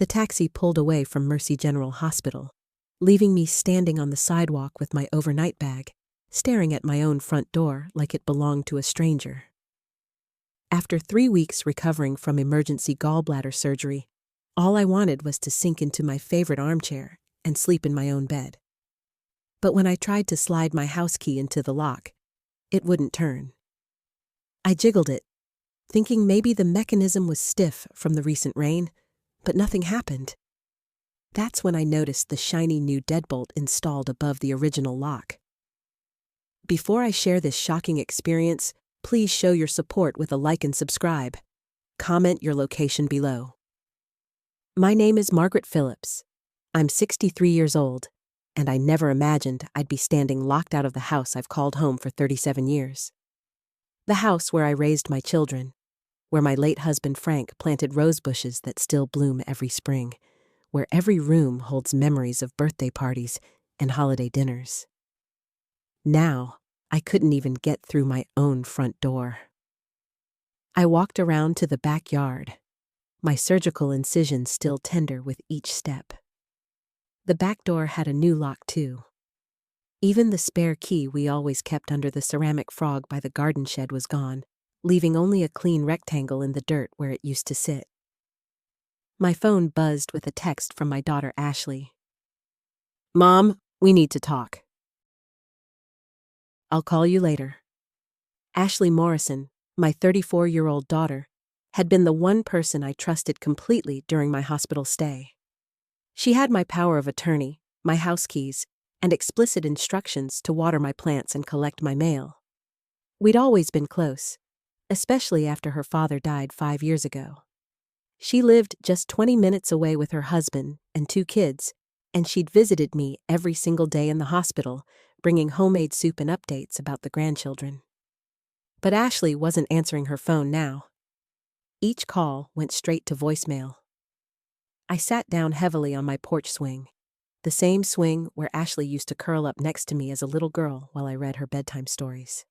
The taxi pulled away from Mercy General Hospital, leaving me standing on the sidewalk with my overnight bag, staring at my own front door like it belonged to a stranger. After 3 weeks recovering from emergency gallbladder surgery, all I wanted was to sink into my favorite armchair and sleep in my own bed. But when I tried to slide my house key into the lock, it wouldn't turn. I jiggled it, thinking maybe the mechanism was stiff from the recent rain, but nothing happened. That's when I noticed the shiny new deadbolt installed above the original lock. Before I share this shocking experience, please show your support with a like and subscribe. Comment your location below. My name is Margaret Phillips. I'm 63 years old, and I never imagined I'd be standing locked out of the house I've called home for 37 years. The house where I raised my children, where my late husband Frank planted rose bushes that still bloom every spring, where every room holds memories of birthday parties and holiday dinners. Now, I couldn't even get through my own front door. I walked around to the backyard, my surgical incision still tender with each step. The back door had a new lock too. Even the spare key we always kept under the ceramic frog by the garden shed was gone, leaving only a clean rectangle in the dirt where it used to sit. My phone buzzed with a text from my daughter Ashley. "Mom, we need to talk." "I'll call you later." Ashley Morrison, my 34-year-old daughter, had been the one person I trusted completely during my hospital stay. She had my power of attorney, my house keys, and explicit instructions to water my plants and collect my mail. We'd always been close, especially after her father died 5 years ago. She lived just 20 minutes away with her husband and 2 kids, and she'd visited me every single day in the hospital, bringing homemade soup and updates about the grandchildren. But Ashley wasn't answering her phone now. Each call went straight to voicemail. I sat down heavily on my porch swing, the same swing where Ashley used to curl up next to me as a little girl while I read her bedtime stories.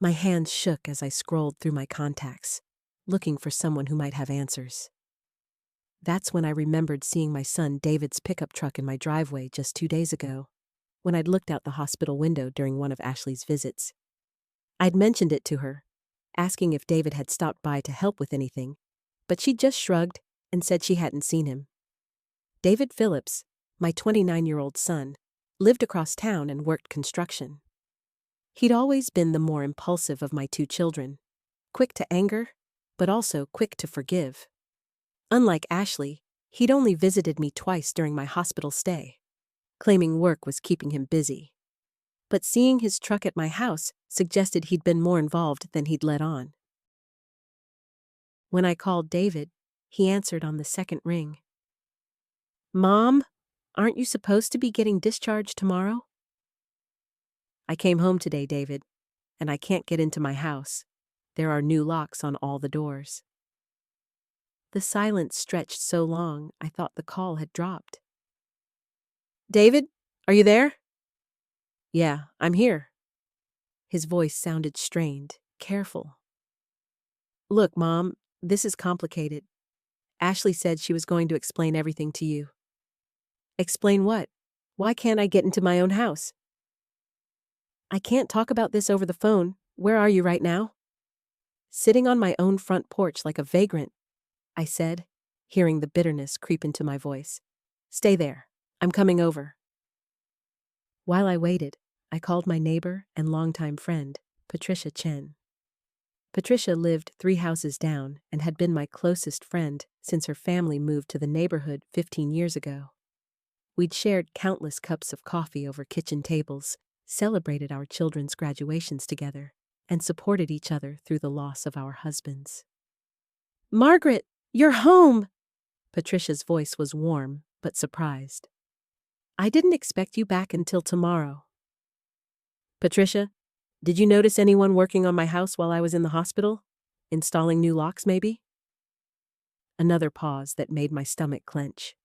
My hands shook as I scrolled through my contacts, looking for someone who might have answers. That's when I remembered seeing my son David's pickup truck in my driveway just 2 days ago, when I'd looked out the hospital window during one of Ashley's visits. I'd mentioned it to her, asking if David had stopped by to help with anything, but she just shrugged and said she hadn't seen him. David Phillips, my 29-year-old son, lived across town and worked construction. He'd always been the more impulsive of my 2 children, quick to anger, but also quick to forgive. Unlike Ashley, he'd only visited me twice during my hospital stay, claiming work was keeping him busy. But seeing his truck at my house suggested he'd been more involved than he'd let on. When I called David, he answered on the second ring. "Mom, aren't you supposed to be getting discharged tomorrow?" "I came home today, David, and I can't get into my house. There are new locks on all the doors." The silence stretched so long I thought the call had dropped. "David, are you there?" "Yeah, I'm here." His voice sounded strained, careful. "Look, Mom, this is complicated. Ashley said she was going to explain everything to you." "Explain what? Why can't I get into my own house?" "I can't talk about this over the phone. Where are you right now?" "Sitting on my own front porch like a vagrant," I said, hearing the bitterness creep into my voice. "Stay there. I'm coming over." While I waited, I called my neighbor and longtime friend, Patricia Chen. Patricia lived 3 houses down and had been my closest friend since her family moved to the neighborhood 15 years ago. We'd shared countless cups of coffee over kitchen tables, celebrated our children's graduations together, and supported each other through the loss of our husbands. "Margaret, you're home!" Patricia's voice was warm but surprised. "I didn't expect you back until tomorrow." "Patricia, did you notice anyone working on my house while I was in the hospital? Installing new locks, maybe?" Another pause that made my stomach clench.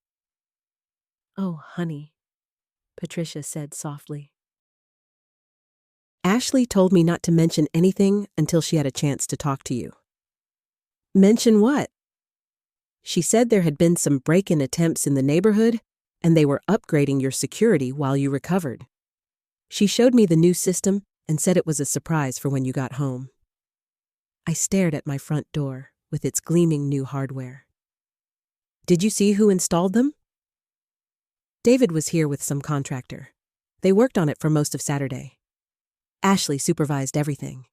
"Oh, honey," Patricia said softly. "Ashley told me not to mention anything until she had a chance to talk to you." "Mention what?" She said there had been some break-in attempts in the neighborhood, and they were upgrading your security while you recovered. She showed me the new system and said it was a surprise for when you got home. I stared at my front door with its gleaming new hardware. Did you see who installed them? David was here with some contractor. They worked on it for most of Saturday. Ashley supervised everything.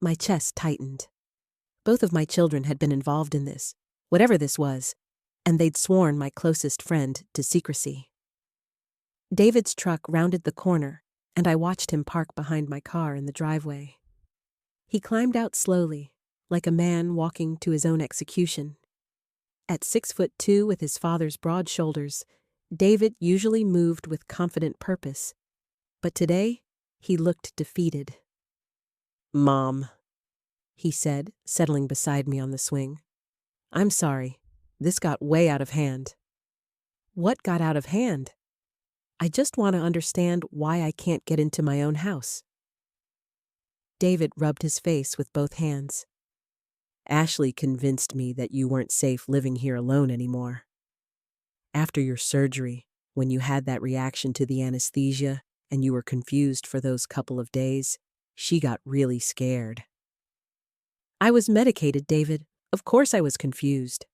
My chest tightened. Both of my children had been involved in this, whatever this was, and they'd sworn my closest friend to secrecy. David's truck rounded the corner, and I watched him park behind my car in the driveway. He climbed out slowly, like a man walking to his own execution. At 6'2" with his father's broad shoulders, David usually moved with confident purpose, but today he looked defeated. "Mom," he said, settling beside me on the swing. "I'm sorry. This got way out of hand." What got out of hand? I just want to understand why I can't get into my own house. David rubbed his face with both hands. "Ashley convinced me that you weren't safe living here alone anymore. After your surgery, when you had that reaction to the anesthesia and you were confused for those couple of days, she got really scared." I was medicated, David. Of course I was confused.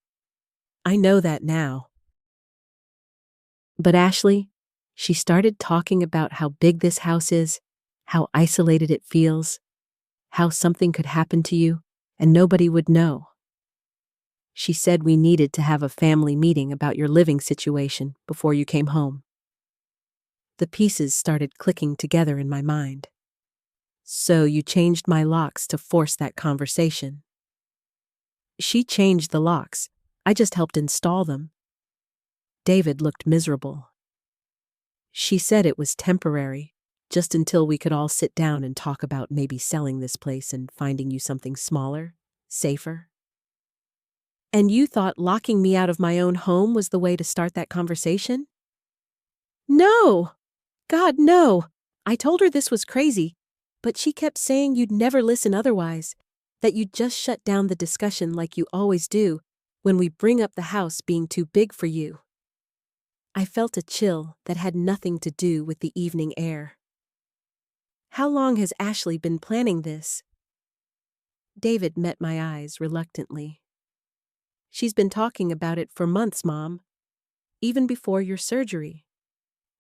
I know that now. But Ashley, she started talking about how big this house is, how isolated it feels, how something could happen to you and nobody would know. She said we needed to have a family meeting about your living situation before you came home. The pieces started clicking together in my mind. So you changed my locks to force that conversation. She changed the locks. I just helped install them. David looked miserable. She said it was temporary, just until we could all sit down and talk about maybe selling this place and finding you something smaller, safer. And you thought locking me out of my own home was the way to start that conversation? No! God, no! I told her this was crazy, but she kept saying you'd never listen otherwise, that you'd just shut down the discussion like you always do when we bring up the house being too big for you. I felt a chill that had nothing to do with the evening air. How long has Ashley been planning this? David met my eyes reluctantly. She's been talking about it for months, Mom. Even before your surgery.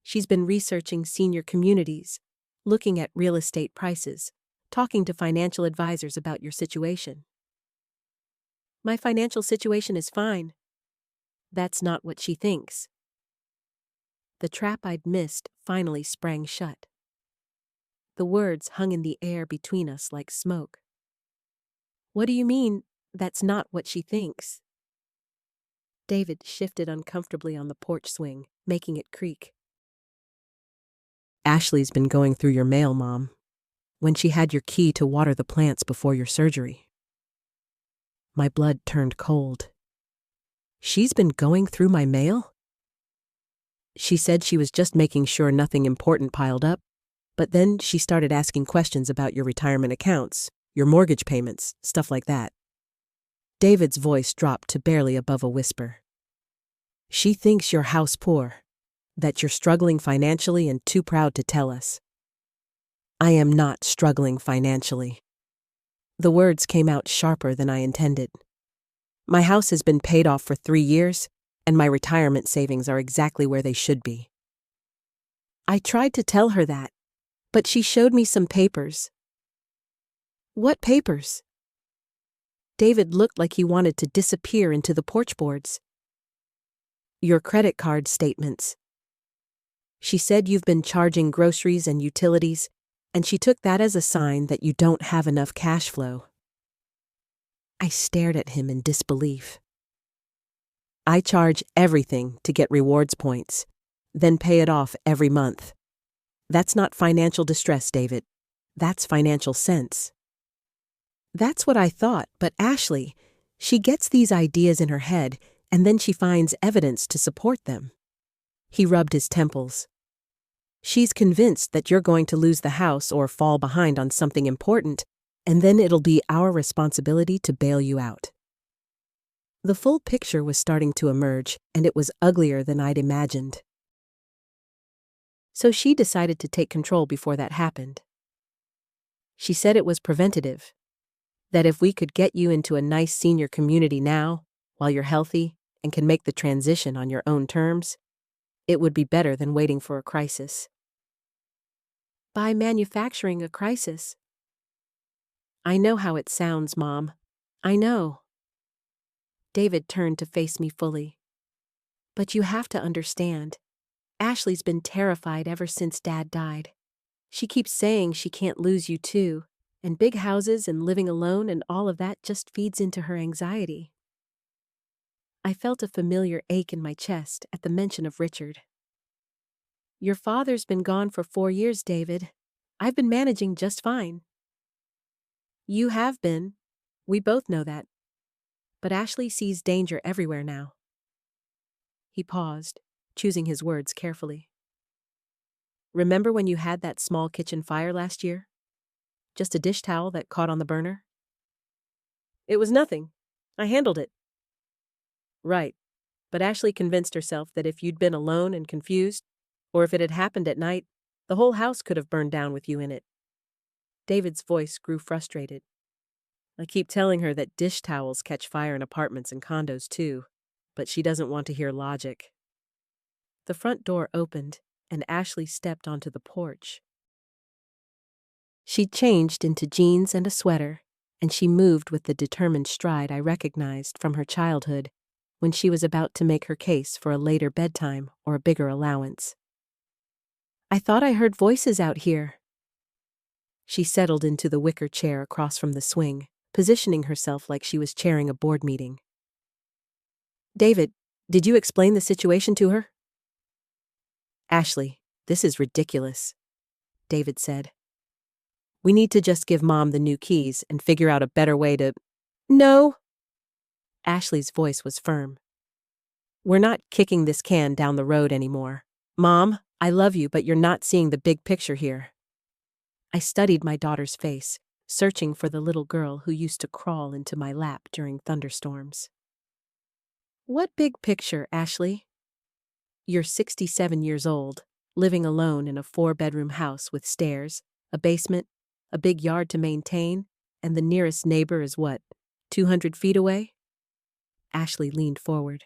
She's been researching senior communities, looking at real estate prices, talking to financial advisors about your situation. My financial situation is fine. That's not what she thinks. The trap I'd missed finally sprang shut. The words hung in the air between us like smoke. What do you mean, that's not what she thinks? David shifted uncomfortably on the porch swing, making it creak. Ashley's been going through your mail, Mom, when she had your key to water the plants before your surgery. My blood turned cold. She's been going through my mail? She said she was just making sure nothing important piled up, but then she started asking questions about your retirement accounts, your mortgage payments, stuff like that. David's voice dropped to barely above a whisper. She thinks you're house poor, that you're struggling financially and too proud to tell us. I am not struggling financially. The words came out sharper than I intended. My house has been paid off for 3 years, and my retirement savings are exactly where they should be. I tried to tell her that, but she showed me some papers. What papers? David looked like he wanted to disappear into the porch boards. Your credit card statements. She said you've been charging groceries and utilities, and she took that as a sign that you don't have enough cash flow. I stared at him in disbelief. I charge everything to get rewards points, then pay it off every month. That's not financial distress, David. That's financial sense. That's what I thought, but Ashley, she gets these ideas in her head, and then she finds evidence to support them. He rubbed his temples. She's convinced that you're going to lose the house or fall behind on something important, and then it'll be our responsibility to bail you out. The full picture was starting to emerge, and it was uglier than I'd imagined. So she decided to take control before that happened. She said it was preventative, that if we could get you into a nice senior community now, while you're healthy and can make the transition on your own terms, it would be better than waiting for a crisis. By manufacturing a crisis. I know how it sounds, Mom. I know. David turned to face me fully. But you have to understand. Ashley's been terrified ever since Dad died. She keeps saying she can't lose you too, and big houses and living alone and all of that just feeds into her anxiety. I felt a familiar ache in my chest at the mention of Richard. Your father's been gone for 4 years, David. I've been managing just fine. You have been. We both know that. But Ashley sees danger everywhere now. He paused, choosing his words carefully. Remember when you had that small kitchen fire last year? Just a dish towel that caught on the burner? It was nothing. I handled it. Right. But Ashley convinced herself that if you'd been alone and confused, or if it had happened at night, the whole house could have burned down with you in it. David's voice grew frustrated. I keep telling her that dish towels catch fire in apartments and condos too, but she doesn't want to hear logic. The front door opened, and Ashley stepped onto the porch. She'd changed into jeans and a sweater, and she moved with the determined stride I recognized from her childhood when she was about to make her case for a later bedtime or a bigger allowance. I thought I heard voices out here. She settled into the wicker chair across from the swing, positioning herself like she was chairing a board meeting. David, did you explain the situation to her? Ashley, this is ridiculous, David said. We need to just give Mom the new keys and figure out a better way to… No! Ashley's voice was firm. We're not kicking this can down the road anymore. Mom, I love you, but you're not seeing the big picture here. I studied my daughter's face, searching for the little girl who used to crawl into my lap during thunderstorms. What big picture, Ashley? You're 67 years old, living alone in a 4-bedroom house with stairs, a basement, a big yard to maintain, and the nearest neighbor is what, 200 feet away? Ashley leaned forward.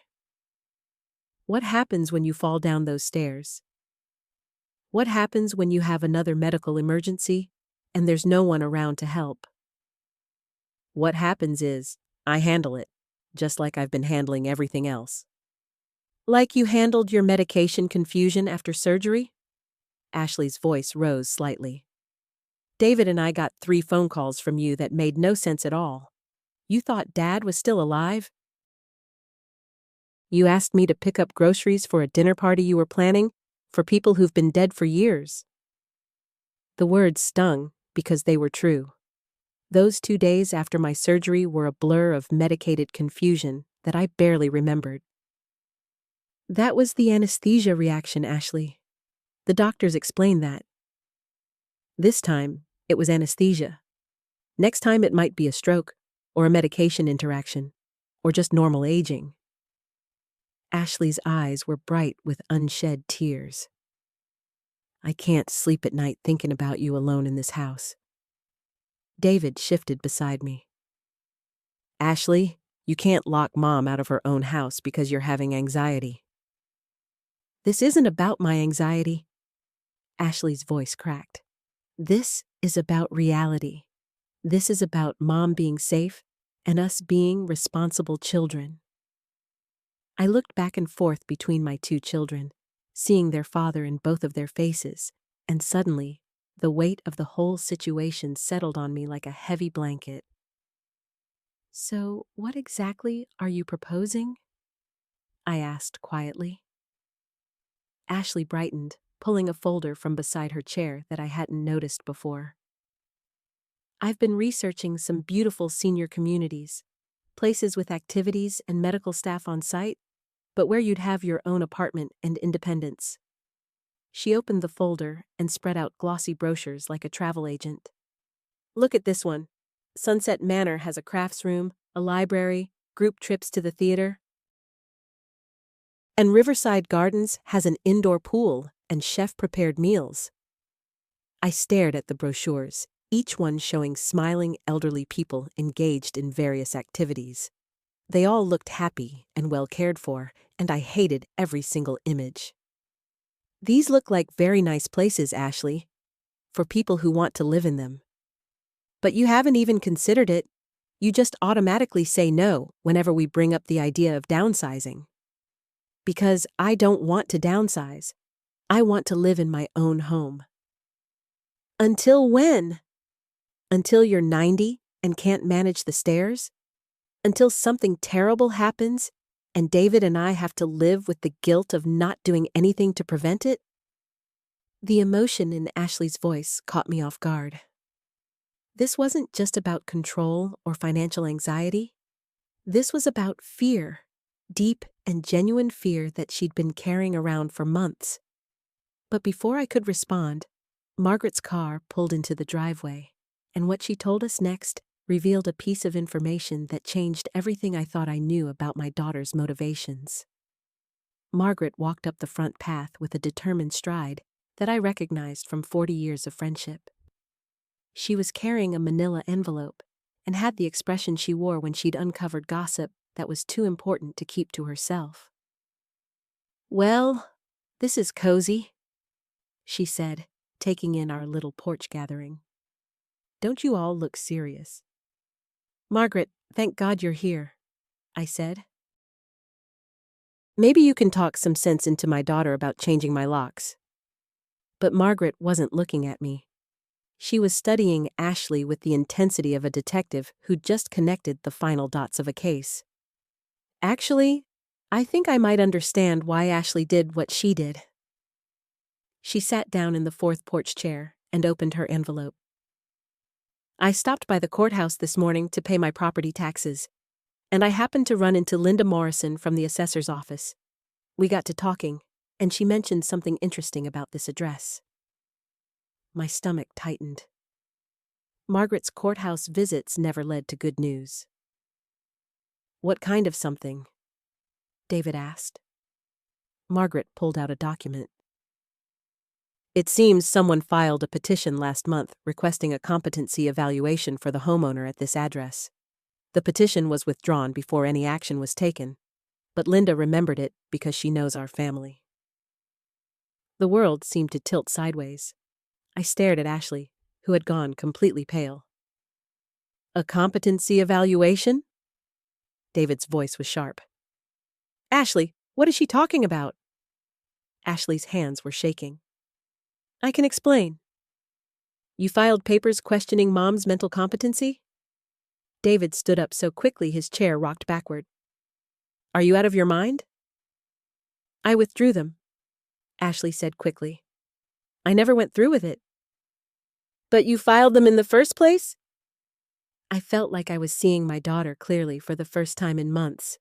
What happens when you fall down those stairs? What happens when you have another medical emergency and there's no one around to help? What happens is, I handle it, just like I've been handling everything else. Like you handled your medication confusion after surgery? Ashley's voice rose slightly. David and I got 3 phone calls from you that made no sense at all. You thought Dad was still alive? You asked me to pick up groceries for a dinner party you were planning for people who've been dead for years. The words stung because they were true. Those 2 days after my surgery were a blur of medicated confusion that I barely remembered. That was the anesthesia reaction, Ashley. The doctors explained that. This time, it was anesthesia. Next time it might be a stroke, or a medication interaction, or just normal aging. Ashley's eyes were bright with unshed tears. I can't sleep at night thinking about you alone in this house. David shifted beside me. Ashley, you can't lock Mom out of her own house because you're having anxiety. This isn't about my anxiety. Ashley's voice cracked. This is about reality. This is about Mom being safe and us being responsible children. I looked back and forth between my 2 children, seeing their father in both of their faces, and suddenly, the weight of the whole situation settled on me like a heavy blanket. So, what exactly are you proposing? I asked quietly. Ashley brightened, pulling a folder from beside her chair that I hadn't noticed before. I've been researching some beautiful senior communities, places with activities and medical staff on site, but where you'd have your own apartment and independence. She opened the folder and spread out glossy brochures like a travel agent. Look at this one. Sunset Manor has a crafts room, a library, group trips to the theater. And Riverside Gardens has an indoor pool and chef-prepared meals. I stared at the brochures, each one showing smiling elderly people engaged in various activities. They all looked happy and well cared for, and I hated every single image. These look like very nice places, Ashley, for people who want to live in them. But you haven't even considered it. You just automatically say no whenever we bring up the idea of downsizing. Because I don't want to downsize. I want to live in my own home. Until when? Until you're 90 and can't manage the stairs? Until something terrible happens and David and I have to live with the guilt of not doing anything to prevent it? The emotion in Ashley's voice caught me off guard. This wasn't just about control or financial anxiety. This was about fear, deep and genuine fear that she'd been carrying around for months. But before I could respond, Margaret's car pulled into the driveway, and what she told us next revealed a piece of information that changed everything I thought I knew about my daughter's motivations. Margaret walked up the front path with a determined stride that I recognized from 40 years of friendship. She was carrying a manila envelope and had the expression she wore when she'd uncovered gossip that was too important to keep to herself. "Well, this is cozy," she said, taking in our little porch gathering. "Don't you all look serious?" "Margaret, thank God you're here," I said. "Maybe you can talk some sense into my daughter about changing my locks." But Margaret wasn't looking at me. She was studying Ashley with the intensity of a detective who'd just connected the final dots of a case. "Actually, I think I might understand why Ashley did what she did." She sat down in the fourth porch chair and opened her envelope. "I stopped by the courthouse this morning to pay my property taxes, and I happened to run into Linda Morrison from the assessor's office. We got to talking, and she mentioned something interesting about this address." My stomach tightened. Margaret's courthouse visits never led to good news. "What kind of something?" David asked. Margaret pulled out a document. "It seems someone filed a petition last month requesting a competency evaluation for the homeowner at this address. The petition was withdrawn before any action was taken, but Linda remembered it because she knows our family." The world seemed to tilt sideways. I stared at Ashley, who had gone completely pale. "A competency evaluation?" David's voice was sharp. "Ashley, what is she talking about?" Ashley's hands were shaking. "I can explain. You filed papers questioning Mom's mental competency?" David stood up so quickly his chair rocked backward. "Are you out of your mind?" "I withdrew them," Ashley said quickly. "I never went through with it." "But you filed them in the first place?" I felt like I was seeing my daughter clearly for the first time in months.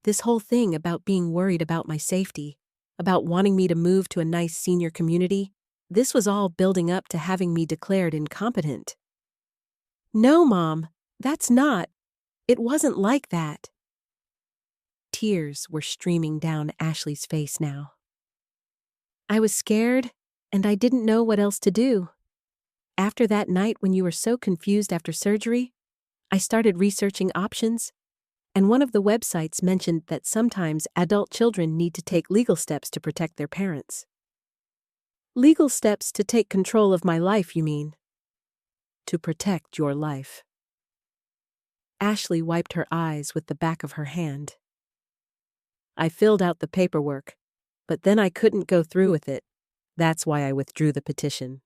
This whole thing about being worried about my safety, about wanting me to move to a nice senior community, this was all building up to having me declared incompetent. "No, Mom, that's not. It wasn't like that." Tears were streaming down Ashley's face now. "I was scared, and I didn't know what else to do. After that night when you were so confused after surgery, I started researching options, and one of the websites mentioned that sometimes adult children need to take legal steps to protect their parents." "Legal steps to take control of my life, you mean?" "To protect your life." Ashley wiped her eyes with the back of her hand. "I filled out the paperwork, but then I couldn't go through with it. That's why I withdrew the petition.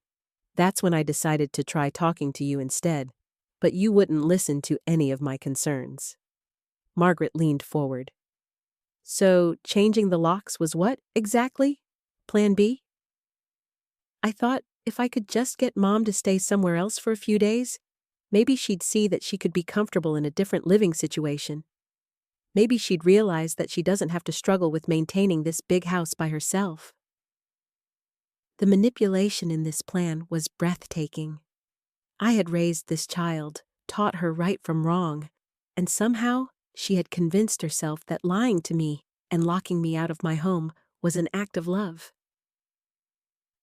That's when I decided to try talking to you instead, but you wouldn't listen to any of my concerns." Margaret leaned forward. "So, changing the locks was what, exactly? Plan B?" I thought if I could just get Mom to stay somewhere else for a few days, maybe she'd see that she could be comfortable in a different living situation. Maybe she'd realize that she doesn't have to struggle with maintaining this big house by herself. The manipulation in this plan was breathtaking. I had raised this child, taught her right from wrong, and somehow she had convinced herself that lying to me and locking me out of my home was an act of love.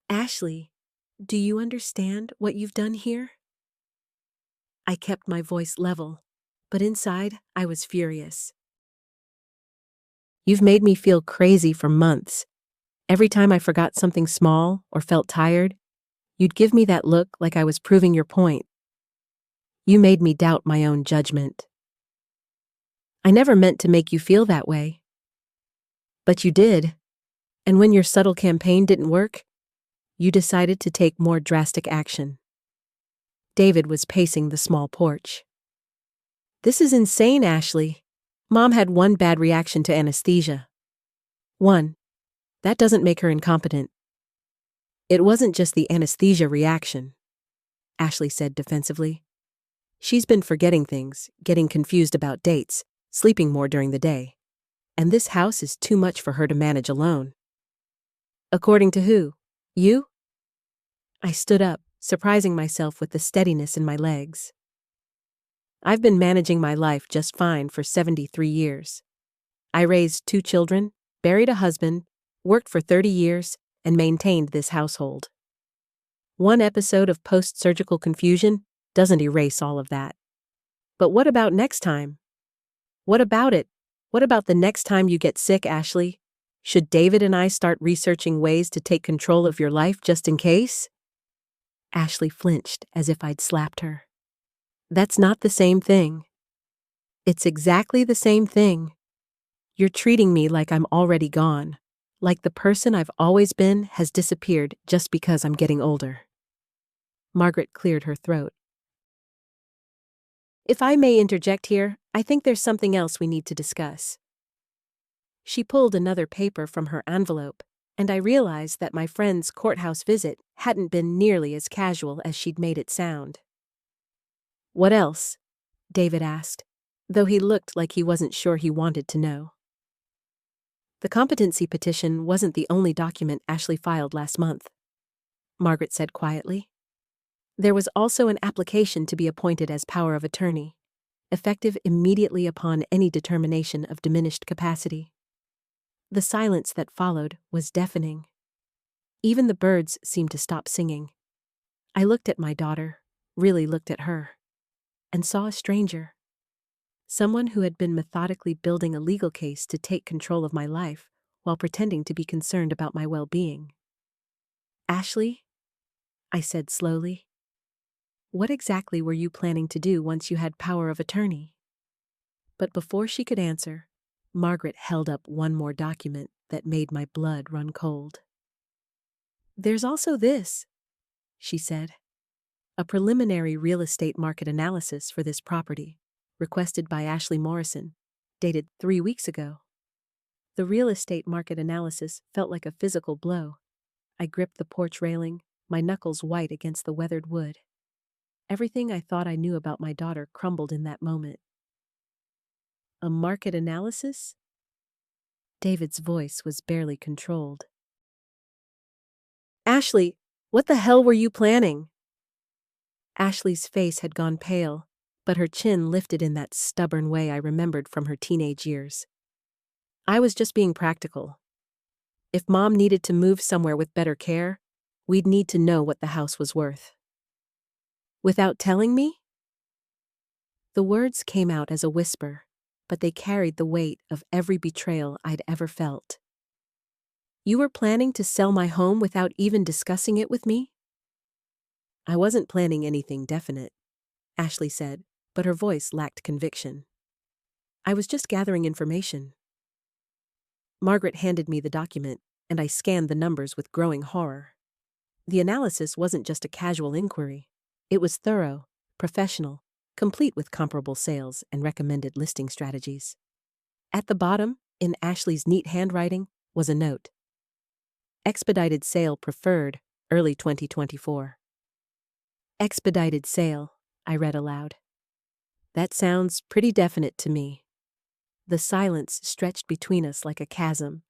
Ashley, do you understand what you've done here? I kept my voice level, but inside I was furious. You've made me feel crazy for months. Every time I forgot something small or felt tired, you'd give me that look like I was proving your point. You made me doubt my own judgment. I never meant to make you feel that way. But you did, and when your subtle campaign didn't work, you decided to take more drastic action. David was pacing the small porch. This is insane, Ashley. Mom had one bad reaction to anesthesia. One. That doesn't make her incompetent. It wasn't just the anesthesia reaction, Ashley said defensively. She's been forgetting things, getting confused about dates, sleeping more during the day. And this house is too much for her to manage alone. According to who? You? I stood up, surprising myself with the steadiness in my legs. I've been managing my life just fine for 73 years. I raised 2 children, buried a husband, worked for 30 years, and maintained this household. One episode of post-surgical confusion doesn't erase all of that. But what about next time? What about it? What about the next time you get sick, Ashley? Should David and I start researching ways to take control of your life just in case? Ashley flinched as if I'd slapped her. That's not the same thing. It's exactly the same thing. You're treating me like I'm already gone, like the person I've always been has disappeared just because I'm getting older. Margaret cleared her throat. If I may interject here, I think there's something else we need to discuss. She pulled another paper from her envelope, and I realized that my friend's courthouse visit hadn't been nearly as casual as she'd made it sound. What else? David asked, though he looked like he wasn't sure he wanted to know. The competency petition wasn't the only document Ashley filed last month, Margaret said quietly. There was also an application to be appointed as power of attorney, effective immediately upon any determination of diminished capacity. The silence that followed was deafening. Even the birds seemed to stop singing. I looked at my daughter, really looked at her, and saw a stranger. Someone who had been methodically building a legal case to take control of my life while pretending to be concerned about my well-being. Ashley, I said slowly, what exactly were you planning to do once you had power of attorney? But before she could answer, Margaret held up one more document that made my blood run cold. There's also this, she said. A preliminary real estate market analysis for this property, requested by Ashley Morrison, dated 3 weeks ago. The real estate market analysis felt like a physical blow. I gripped the porch railing, my knuckles white against the weathered wood. Everything I thought I knew about my daughter crumbled in that moment. A market analysis? David's voice was barely controlled. Ashley, what the hell were you planning? Ashley's face had gone pale, but her chin lifted in that stubborn way I remembered from her teenage years. I was just being practical. If Mom needed to move somewhere with better care, we'd need to know what the house was worth. Without telling me? The words came out as a whisper, but they carried the weight of every betrayal I'd ever felt. You were planning to sell my home without even discussing it with me? I wasn't planning anything definite, Ashley said, but her voice lacked conviction. I was just gathering information. Margaret handed me the document, and I scanned the numbers with growing horror. The analysis wasn't just a casual inquiry. It was thorough, professional, complete with comparable sales and recommended listing strategies. At the bottom, in Ashley's neat handwriting, was a note. Expedited sale preferred, early 2024. Expedited sale, I read aloud. That sounds pretty definite to me. The silence stretched between us like a chasm.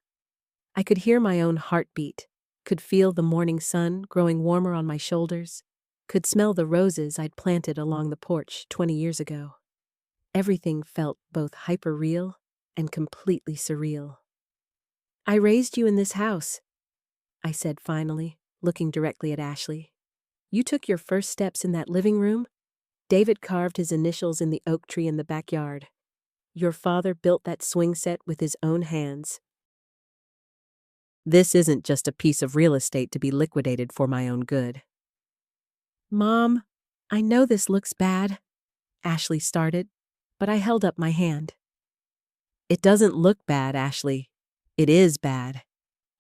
I could hear my own heartbeat, could feel the morning sun growing warmer on my shoulders, could smell the roses I'd planted along the porch 20 years ago. Everything felt both hyper-real and completely surreal. "I raised you in this house," I said finally, looking directly at Ashley. "You took your first steps in that living room. David carved his initials in the oak tree in the backyard. Your father built that swing set with his own hands. This isn't just a piece of real estate to be liquidated for my own good." "Mom, I know this looks bad," Ashley started, but I held up my hand. "It doesn't look bad, Ashley. It is bad.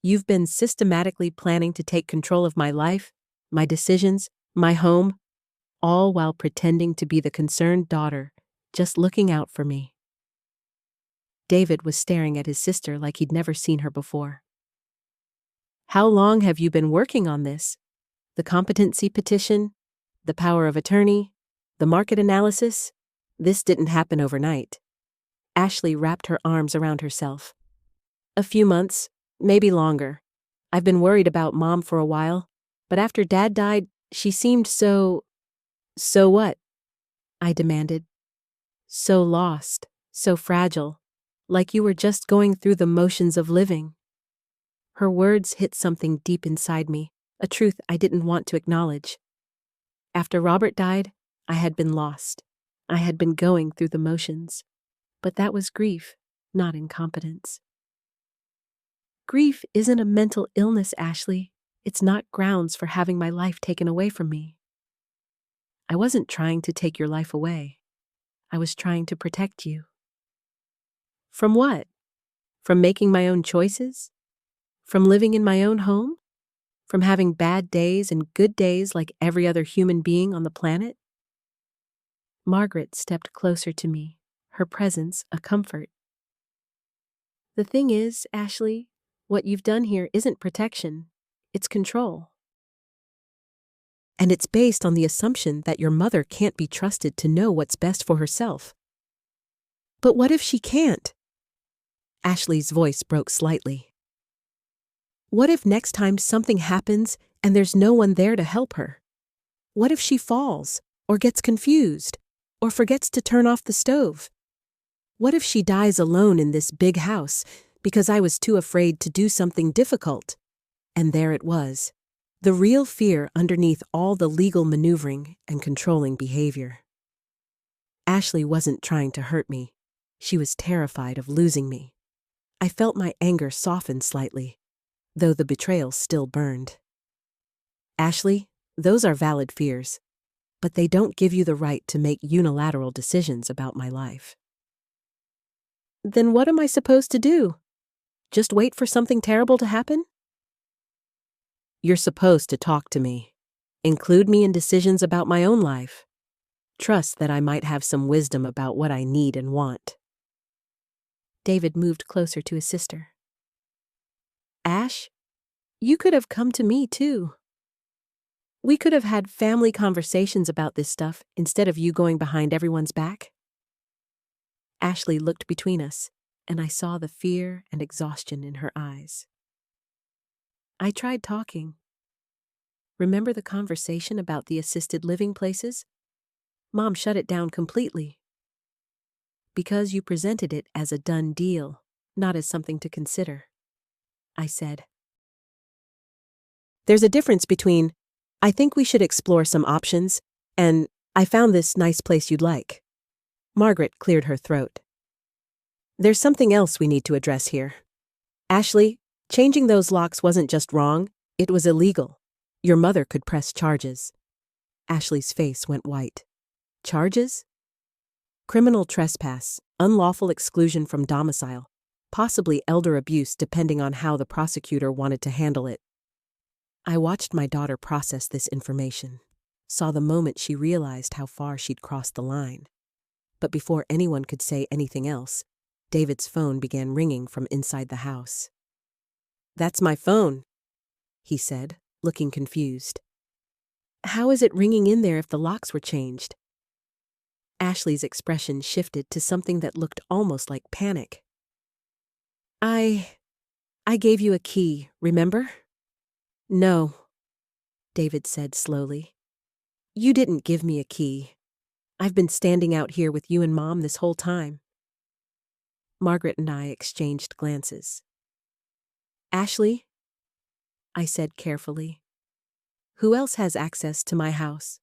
You've been systematically planning to take control of my life, my decisions, my home, all while pretending to be the concerned daughter, just looking out for me." David was staring at his sister like he'd never seen her before. "How long have you been working on this? The competency petition, the power of attorney, the market analysis? This didn't happen overnight." Ashley wrapped her arms around herself. "A few months, maybe longer. I've been worried about Mom for a while, but after Dad died, she seemed so what?" I demanded. "So lost, so fragile, like you were just going through the motions of living." Her words hit something deep inside me, a truth I didn't want to acknowledge. After Robert died, I had been lost. I had been going through the motions. But that was grief, not incompetence. Grief isn't a mental illness, Ashley. It's not grounds for having my life taken away from me. I wasn't trying to take your life away. I was trying to protect you. From what? From making my own choices? From living in my own home? From having bad days and good days like every other human being on the planet? Margaret stepped closer to me, her presence a comfort. "The thing is, Ashley, what you've done here isn't protection, it's control. And it's based on the assumption that your mother can't be trusted to know what's best for herself." "But what if she can't?" Ashley's voice broke slightly. "What if next time something happens and there's no one there to help her? What if she falls, or gets confused, or forgets to turn off the stove? What if she dies alone in this big house because I was too afraid to do something difficult?" And there it was, the real fear underneath all the legal maneuvering and controlling behavior. Ashley wasn't trying to hurt me. She was terrified of losing me. I felt my anger soften slightly, though the betrayal still burned. "Ashley, those are valid fears, but they don't give you the right to make unilateral decisions about my life." "Then what am I supposed to do? Just wait for something terrible to happen?" "You're supposed to talk to me. Include me in decisions about my own life. Trust that I might have some wisdom about what I need and want." David moved closer to his sister. "Ash, you could have come to me too. We could have had family conversations about this stuff instead of you going behind everyone's back." Ashley looked between us, and I saw the fear and exhaustion in her eyes. "I tried talking. Remember the conversation about the assisted living places? Mom shut it down completely. Because you presented it as a done deal, not as something to consider," I said. "There's a difference between, 'I think we should explore some options,' and 'I found this nice place you'd like.'" Margaret cleared her throat. "There's something else we need to address here. Ashley, changing those locks wasn't just wrong, it was illegal. Your mother could press charges." Ashley's face went white. "Charges?" "Criminal trespass, unlawful exclusion from domicile, possibly elder abuse depending on how the prosecutor wanted to handle it." I watched my daughter process this information, saw the moment she realized how far she'd crossed the line. But before anyone could say anything else, David's phone began ringing from inside the house. "That's my phone," he said, looking confused. "How is it ringing in there if the locks were changed?" Ashley's expression shifted to something that looked almost like panic. I gave you a key, remember?" "No," David said slowly. "You didn't give me a key. I've been standing out here with you and Mom this whole time. Margaret and I exchanged glances. Ashley, I said carefully, who else has access to my house?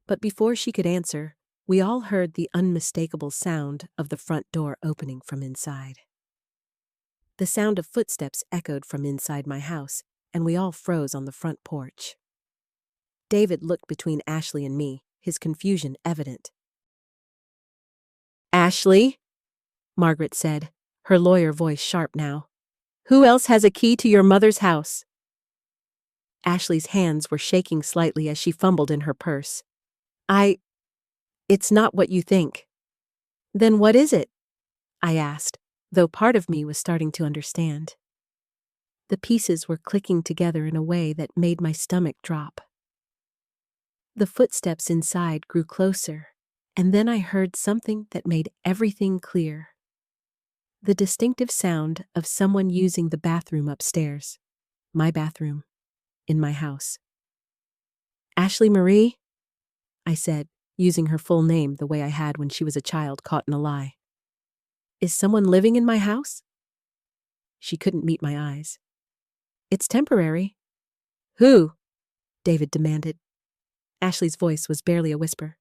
But before she could answer, we all heard the unmistakable sound of the front door opening from inside. The sound of footsteps echoed from inside my house, and we all froze on the front porch. David looked between Ashley and me, his confusion evident. Ashley, Margaret said, her lawyer voice sharp now. Who else has a key to your mother's house? Ashley's hands were shaking slightly as she fumbled in her purse. It's not what you think. Then what is it? I asked, though part of me was starting to understand. The pieces were clicking together in a way that made my stomach drop. The footsteps inside grew closer, and then I heard something that made everything clear. The distinctive sound of someone using the bathroom upstairs, my bathroom, in my house. Ashley Marie? I said, using her full name the way I had when she was a child caught in a lie. Is someone living in my house? She couldn't meet my eyes. It's temporary. Who? David demanded. Ashley's voice was barely a whisper.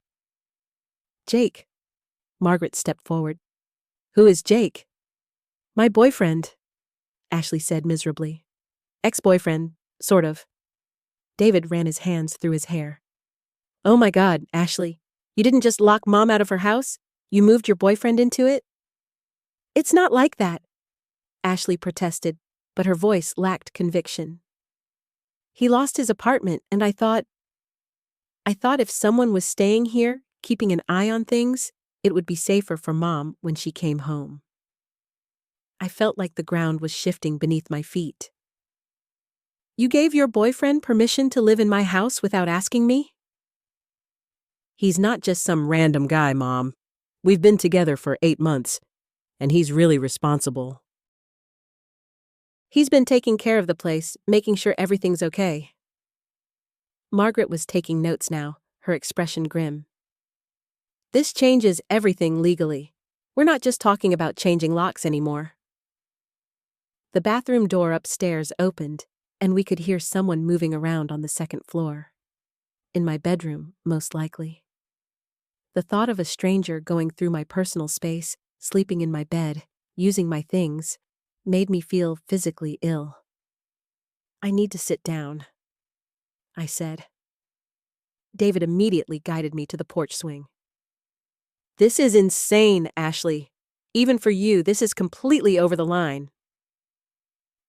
Jake. Margaret stepped forward. Who is Jake? My boyfriend, Ashley said miserably. Ex-boyfriend, sort of. David ran his hands through his hair. Oh my God, Ashley. You didn't just lock Mom out of her house? You moved your boyfriend into it? It's not like that, Ashley protested, but her voice lacked conviction. He lost his apartment, and I thought if someone was staying here, keeping an eye on things, it would be safer for Mom when she came home. I felt like the ground was shifting beneath my feet. You gave your boyfriend permission to live in my house without asking me? He's not just some random guy, Mom. We've been together for 8 months, and he's really responsible. He's been taking care of the place, making sure everything's okay. Margaret was taking notes now, her expression grim. This changes everything legally. We're not just talking about changing locks anymore. The bathroom door upstairs opened, and we could hear someone moving around on the second floor. In my bedroom, most likely. The thought of a stranger going through my personal space, sleeping in my bed, using my things, made me feel physically ill. I need to sit down, I said. David immediately guided me to the porch swing. This is insane, Ashley. Even for you, this is completely over the line.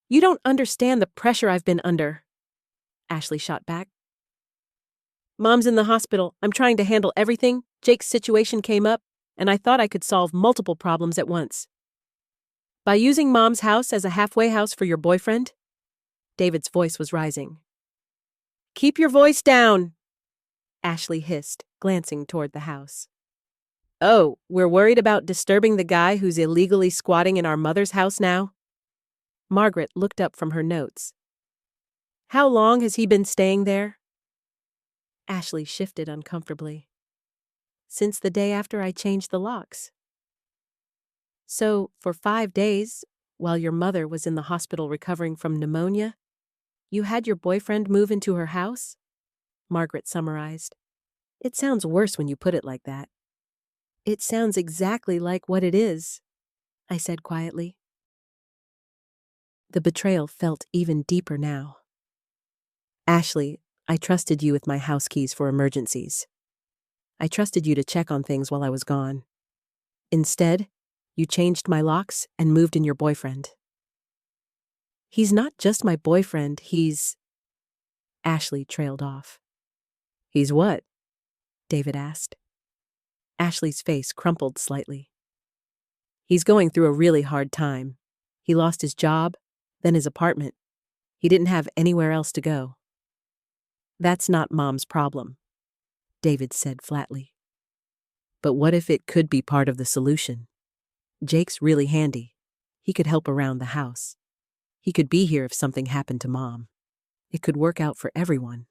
You don't understand the pressure I've been under, Ashley shot back. Mom's in the hospital. I'm trying to handle everything. Jake's situation came up, and I thought I could solve multiple problems at once. By using Mom's house as a halfway house for your boyfriend? David's voice was rising. Keep your voice down, Ashley hissed, glancing toward the house. Oh, we're worried about disturbing the guy who's illegally squatting in our mother's house now? Margaret looked up from her notes. How long has he been staying there? Ashley shifted uncomfortably. Since the day after I changed the locks. So, for 5 days, while your mother was in the hospital recovering from pneumonia, you had your boyfriend move into her house? Margaret summarized. It sounds worse when you put it like that. It sounds exactly like what it is, I said quietly. The betrayal felt even deeper now. Ashley, I trusted you with my house keys for emergencies. I trusted you to check on things while I was gone. Instead, you changed my locks and moved in your boyfriend. He's not just my boyfriend, he's... Ashley trailed off. He's what? David asked. Ashley's face crumpled slightly. He's going through a really hard time. He lost his job, then his apartment. He didn't have anywhere else to go. That's not Mom's problem, David said flatly. But what if it could be part of the solution? Jake's really handy. He could help around the house. He could be here if something happened to Mom. It could work out for everyone.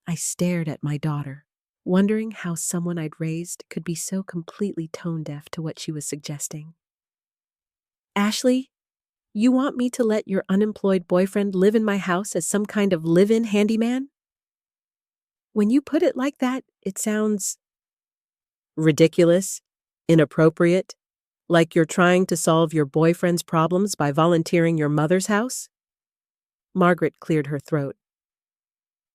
I stared at my daughter, wondering how someone I'd raised could be so completely tone deaf to what she was suggesting. Ashley, you want me to let your unemployed boyfriend live in my house as some kind of live-in handyman? When you put it like that, it sounds ridiculous, inappropriate, like you're trying to solve your boyfriend's problems by volunteering your mother's house? Margaret cleared her throat.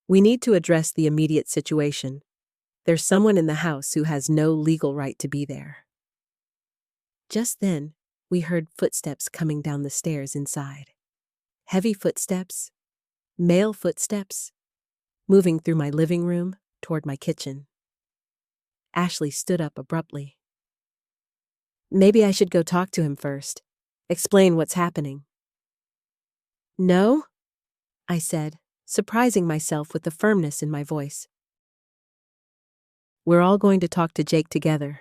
We need to address the immediate situation. There's someone in the house who has no legal right to be there. Just then, we heard footsteps coming down the stairs inside. Heavy footsteps, male footsteps, moving through my living room toward my kitchen. Ashley stood up abruptly. Maybe I should go talk to him first. Explain what's happening. No, I said, surprising myself with the firmness in my voice. We're all going to talk to Jake together,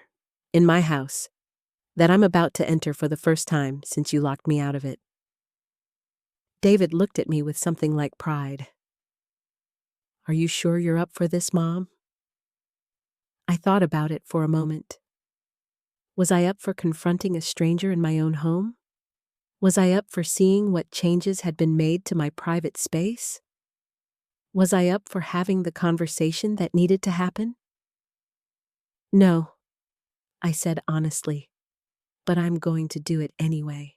in my house, that I'm about to enter for the first time since you locked me out of it. David looked at me with something like pride. Are you sure you're up for this, Mom? I thought about it for a moment. Was I up for confronting a stranger in my own home? Was I up for seeing what changes had been made to my private space? Was I up for having the conversation that needed to happen? No, I said honestly, but I'm going to do it anyway.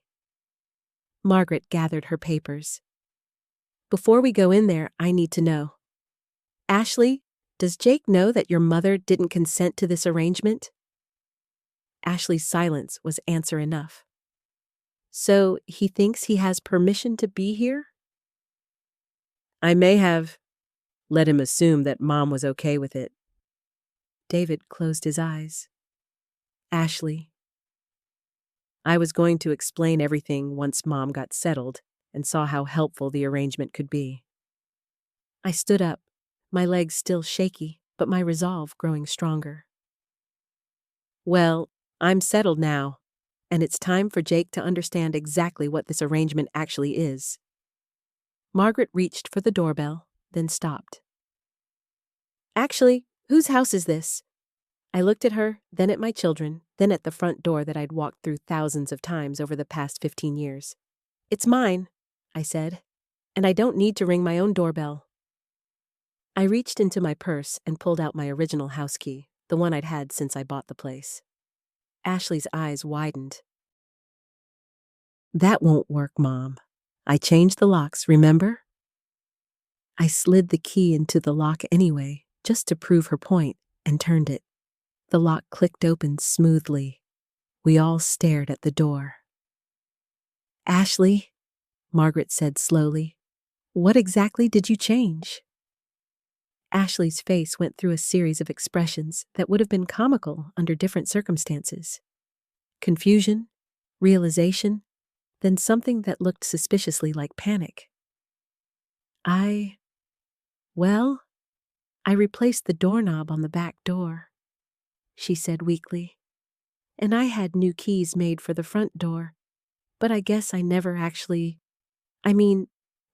Margaret gathered her papers. Before we go in there, I need to know. Ashley, does Jake know that your mother didn't consent to this arrangement? Ashley's silence was answer enough. So he thinks he has permission to be here? I may have let him assume that Mom was okay with it. David closed his eyes. Ashley. I was going to explain everything once Mom got settled and saw how helpful the arrangement could be. I stood up, my legs still shaky, but my resolve growing stronger. Well, I'm settled now, and it's time for Jake to understand exactly what this arrangement actually is. Margaret reached for the doorbell, then stopped. Actually, whose house is this? I looked at her, then at my children, then at the front door that I'd walked through thousands of times over the past 15 years. It's mine, I said, and I don't need to ring my own doorbell. I reached into my purse and pulled out my original house key, the one I'd had since I bought the place. Ashley's eyes widened. That won't work, Mom. I changed the locks, remember? I slid the key into the lock anyway, just to prove her point, and turned it. The lock clicked open smoothly. We all stared at the door. Ashley, Margaret said slowly, what exactly did you change? Ashley's face went through a series of expressions that would have been comical under different circumstances. Confusion, realization, then something that looked suspiciously like panic. I replaced the doorknob on the back door, she said weakly. And I had new keys made for the front door, but I guess I never actually... the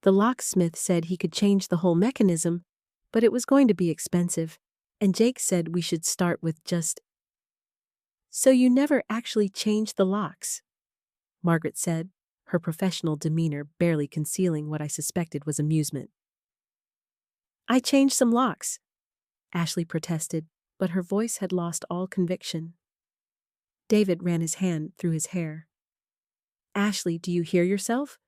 locksmith said he could change the whole mechanism, but it was going to be expensive, and Jake said we should start with just... So you never actually changed the locks, Margaret said, her professional demeanor barely concealing what I suspected was amusement. I changed some locks, Ashley protested, but her voice had lost all conviction. David ran his hand through his hair. Ashley, do you hear yourself?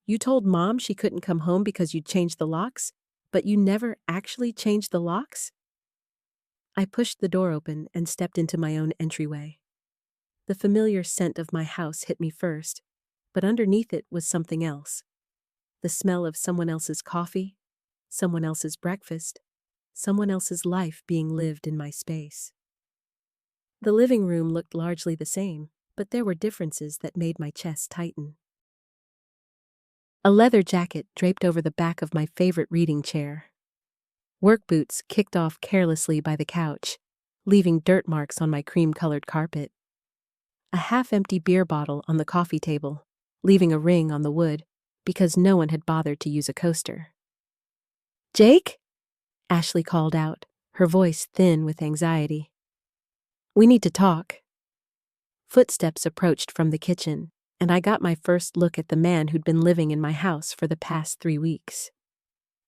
You told Mom she couldn't come home because you'd changed the locks, but you never actually changed the locks? I pushed the door open and stepped into my own entryway. The familiar scent of my house hit me first, but underneath it was something else. The smell of someone else's coffee, someone else's breakfast, someone else's life being lived in my space. The living room looked largely the same, but there were differences that made my chest tighten. A leather jacket draped over the back of my favorite reading chair. Work boots kicked off carelessly by the couch, leaving dirt marks on my cream-colored carpet. A half-empty beer bottle on the coffee table, leaving a ring on the wood, because no one had bothered to use a coaster. Jake? Ashley called out, her voice thin with anxiety. "We need to talk." Footsteps approached from the kitchen, and I got my first look at the man who'd been living in my house for the past 3 weeks.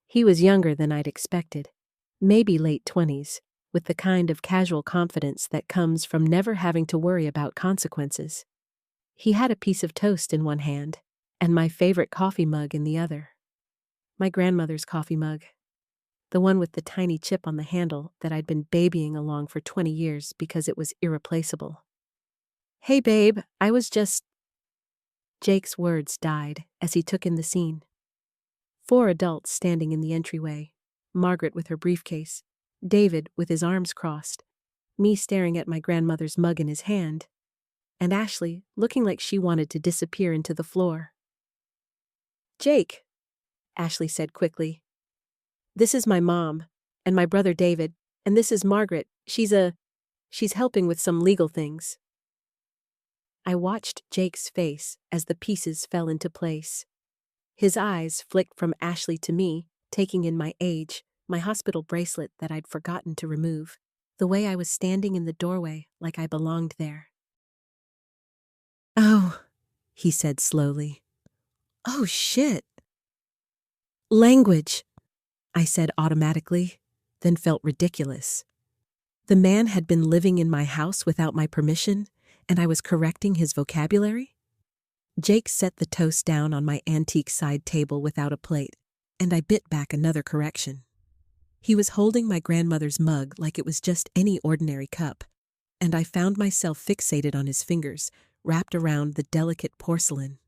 He was younger than I'd expected, maybe late 20s, with the kind of casual confidence that comes from never having to worry about consequences. He had a piece of toast in one hand, and my favorite coffee mug in the other. My grandmother's coffee mug. The one with the tiny chip on the handle that I'd been babying along for 20 years because it was irreplaceable. "Hey babe, I was just..." Jake's words died as he took in the scene. 4 adults standing in the entryway, Margaret with her briefcase, David with his arms crossed, me staring at my grandmother's mug in his hand, and Ashley looking like she wanted to disappear into the floor. "Jake," Ashley said quickly. "This is my mom, and my brother David, and this is Margaret. She's helping with some legal things." I watched Jake's face as the pieces fell into place. His eyes flicked from Ashley to me, taking in my age, my hospital bracelet that I'd forgotten to remove, the way I was standing in the doorway like I belonged there. "Oh," he said slowly. "Oh shit." "Language," I said automatically, then felt ridiculous. The man had been living in my house without my permission, and I was correcting his vocabulary? Jake set the toast down on my antique side table without a plate, and I bit back another correction. He was holding my grandmother's mug like it was just any ordinary cup, and I found myself fixated on his fingers, wrapped around the delicate porcelain.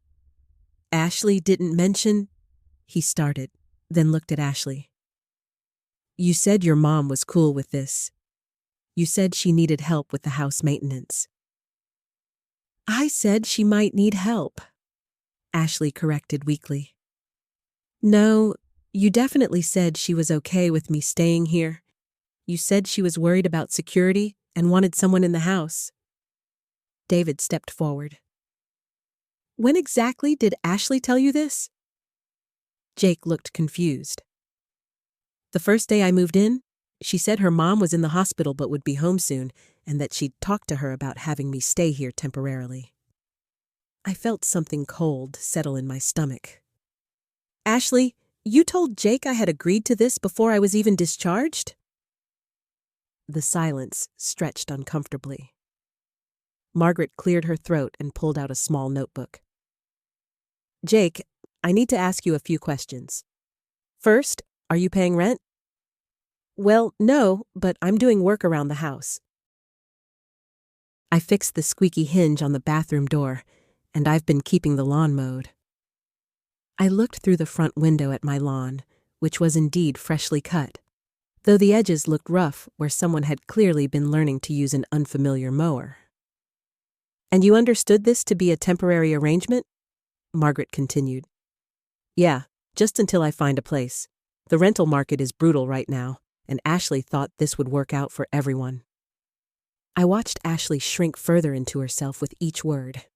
"Ashley didn't mention..." he started, then looked at Ashley. "You said your mom was cool with this. You said she needed help with the house maintenance." "I said she might need help," Ashley corrected weakly. "No, you definitely said she was okay with me staying here. You said she was worried about security and wanted someone in the house." David stepped forward. "When exactly did Ashley tell you this?" Jake looked confused. "The first day I moved in, she said her mom was in the hospital but would be home soon, and that she'd talked to her about having me stay here temporarily." I felt something cold settle in my stomach. "Ashley, you told Jake I had agreed to this before I was even discharged?" The silence stretched uncomfortably. Margaret cleared her throat and pulled out a small notebook. "Jake, I need to ask you a few questions. First, are you paying rent?" "Well, no, but I'm doing work around the house." I fixed the squeaky hinge on the bathroom door, and I've been keeping the lawn mowed. I looked through the front window at my lawn, which was indeed freshly cut, though the edges looked rough where someone had clearly been learning to use an unfamiliar mower. "And you understood this to be a temporary arrangement?" Margaret continued. "Yeah, just until I find a place. The rental market is brutal right now, and Ashley thought this would work out for everyone." I watched Ashley shrink further into herself with each word.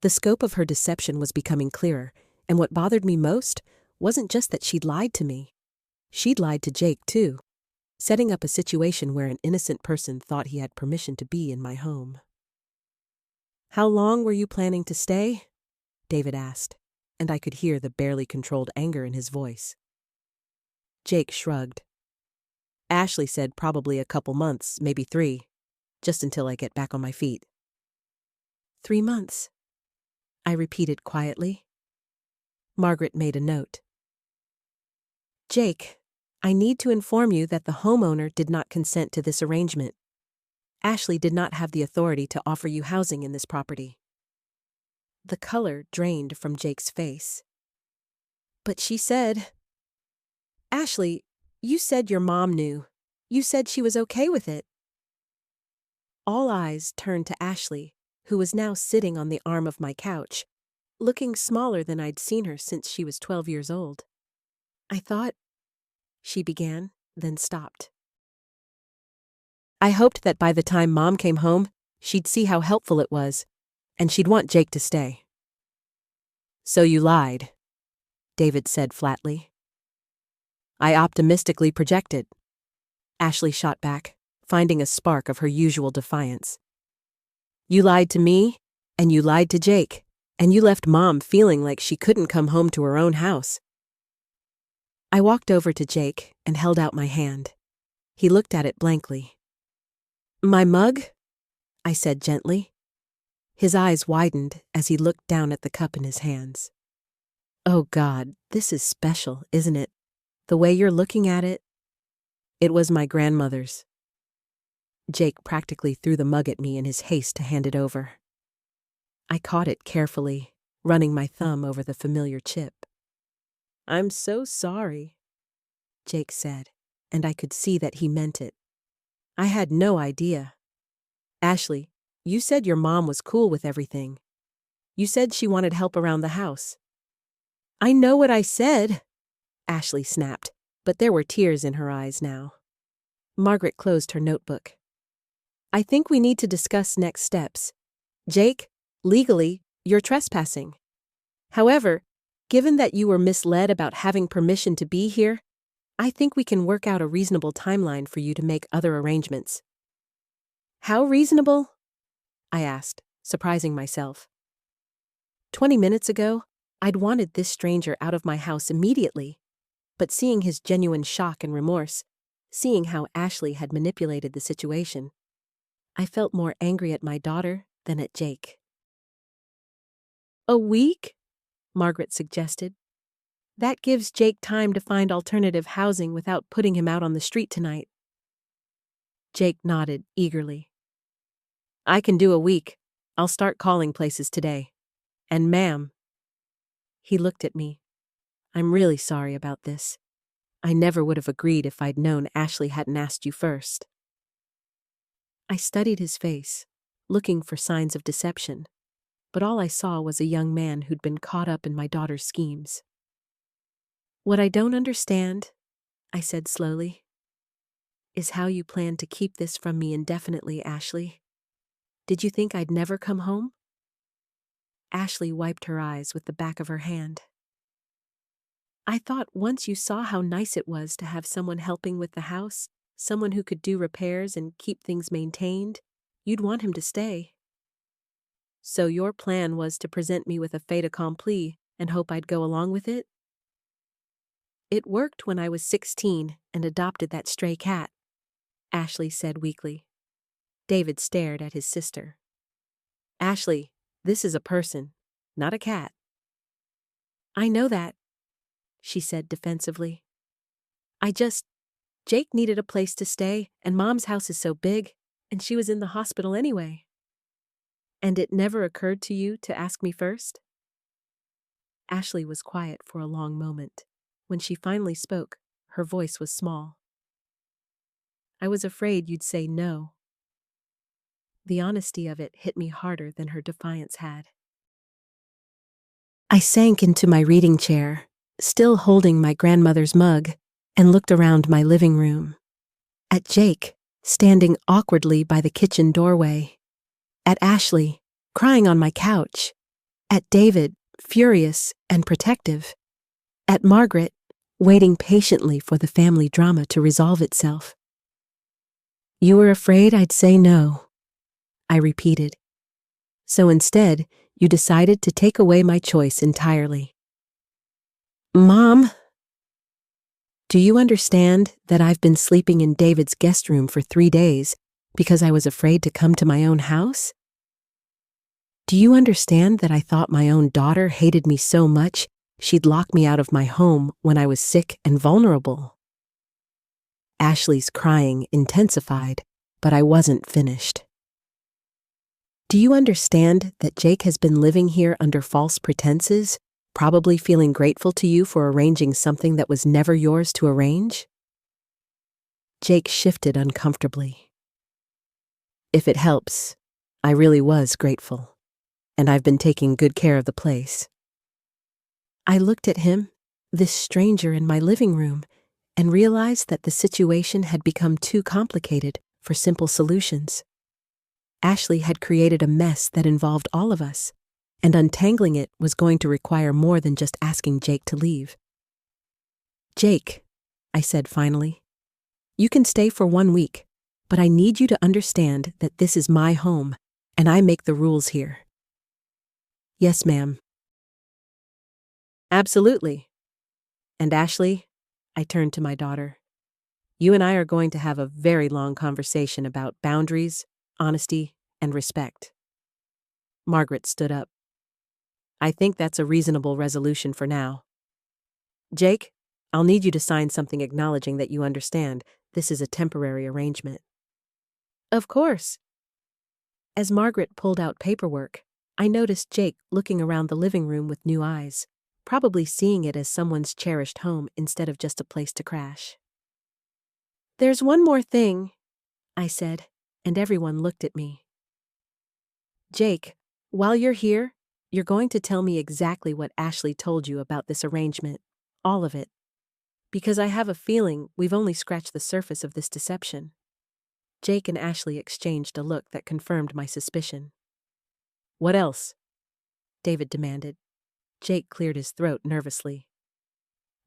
The scope of her deception was becoming clearer, and what bothered me most wasn't just that she'd lied to me. She'd lied to Jake, too, setting up a situation where an innocent person thought he had permission to be in my home. "How long were you planning to stay?" David asked, and I could hear the barely controlled anger in his voice. Jake shrugged. "Ashley said probably a couple months, maybe 3, just until I get back on my feet." 3 months, I repeated quietly. Margaret made a note. "Jake, I need to inform you that the homeowner did not consent to this arrangement. Ashley did not have the authority to offer you housing in this property." The color drained from Jake's face. "But she said..." "Ashley, you said your mom knew. You said she was okay with it." All eyes turned to Ashley, who was now sitting on the arm of my couch, looking smaller than I'd seen her since she was 12 years old. "I thought..." she began, then stopped. "I hoped that by the time Mom came home, she'd see how helpful it was, and she'd want Jake to stay." "So you lied," David said flatly. "I optimistically projected. Ashley shot back, finding a spark of her usual defiance. You lied to me, and you lied to Jake, and you left Mom feeling like she couldn't come home to her own house. I walked over to Jake and held out my hand. He looked at it blankly. My mug? I said gently. His eyes widened as he looked down at the cup in his hands. Oh God, this is special, isn't it? The way you're looking at it. It was my grandmother's. Jake practically threw the mug at me in his haste to hand it over. I caught it carefully, running my thumb over the familiar chip. I'm so sorry, Jake said, and I could see that he meant it. I had no idea. Ashley, you said your mom was cool with everything. You said she wanted help around the house. I know what I said, Ashley snapped, but there were tears in her eyes now. Margaret closed her notebook. I think we need to discuss next steps. Jake, legally, you're trespassing. However, given that you were misled about having permission to be here, I think we can work out a reasonable timeline for you to make other arrangements. How reasonable? I asked, surprising myself. 20 minutes ago, I'd wanted this stranger out of my house immediately, but seeing his genuine shock and remorse, seeing how Ashley had manipulated the situation, I felt more angry at my daughter than at Jake. A week? Margaret suggested. That gives Jake time to find alternative housing without putting him out on the street tonight. Jake nodded eagerly. I can do a week. I'll start calling places today. And ma'am. He looked at me. I'm really sorry about this. I never would have agreed if I'd known Ashley hadn't asked you first. I studied his face, looking for signs of deception, but all I saw was a young man who'd been caught up in my daughter's schemes. What I don't understand, I said slowly, is how you plan to keep this from me indefinitely, Ashley. Did you think I'd never come home? Ashley wiped her eyes with the back of her hand. I thought once you saw how nice it was to have someone helping with the house, someone who could do repairs and keep things maintained, you'd want him to stay. So your plan was to present me with a fait accompli and hope I'd go along with it? It worked when I was 16 and adopted that stray cat, Ashley said weakly. David stared at his sister. Ashley, this is a person, not a cat. I know that, she said defensively. Jake needed a place to stay, and Mom's house is so big, and she was in the hospital anyway. And it never occurred to you to ask me first? Ashley was quiet for a long moment. When she finally spoke, her voice was small. I was afraid you'd say no. The honesty of it hit me harder than her defiance had. I sank into my reading chair, still holding my grandmother's mug, and looked around my living room. At Jake, standing awkwardly by the kitchen doorway. At Ashley, crying on my couch. At David, furious and protective. At Margaret, waiting patiently for the family drama to resolve itself. You were afraid I'd say no, I repeated. So instead, you decided to take away my choice entirely. Mom, do you understand that I've been sleeping in David's guest room for 3 days because I was afraid to come to my own house? Do you understand that I thought my own daughter hated me so much she'd lock me out of my home when I was sick and vulnerable? Ashley's crying intensified, but I wasn't finished. Do you understand that Jake has been living here under false pretenses, probably feeling grateful to you for arranging something that was never yours to arrange? Jake shifted uncomfortably. If it helps, I really was grateful, and I've been taking good care of the place. I looked at him, this stranger in my living room, and realized that the situation had become too complicated for simple solutions. Ashley had created a mess that involved all of us, and untangling it was going to require more than just asking Jake to leave. Jake, I said finally, You can stay for 1 week, but I need you to understand that this is my home, and I make the rules here. Yes, ma'am. Absolutely. And Ashley, I turned to my daughter. You and I are going to have a very long conversation about boundaries, honesty, and respect. Margaret stood up. I think that's a reasonable resolution for now. Jake, I'll need you to sign something acknowledging that you understand this is a temporary arrangement. Of course. As Margaret pulled out paperwork, I noticed Jake looking around the living room with new eyes, probably seeing it as someone's cherished home instead of just a place to crash. There's one more thing, I said, and everyone looked at me. Jake, while you're here, you're going to tell me exactly what Ashley told you about this arrangement, all of it. Because I have a feeling we've only scratched the surface of this deception. Jake and Ashley exchanged a look that confirmed my suspicion. What else? David demanded. Jake cleared his throat nervously.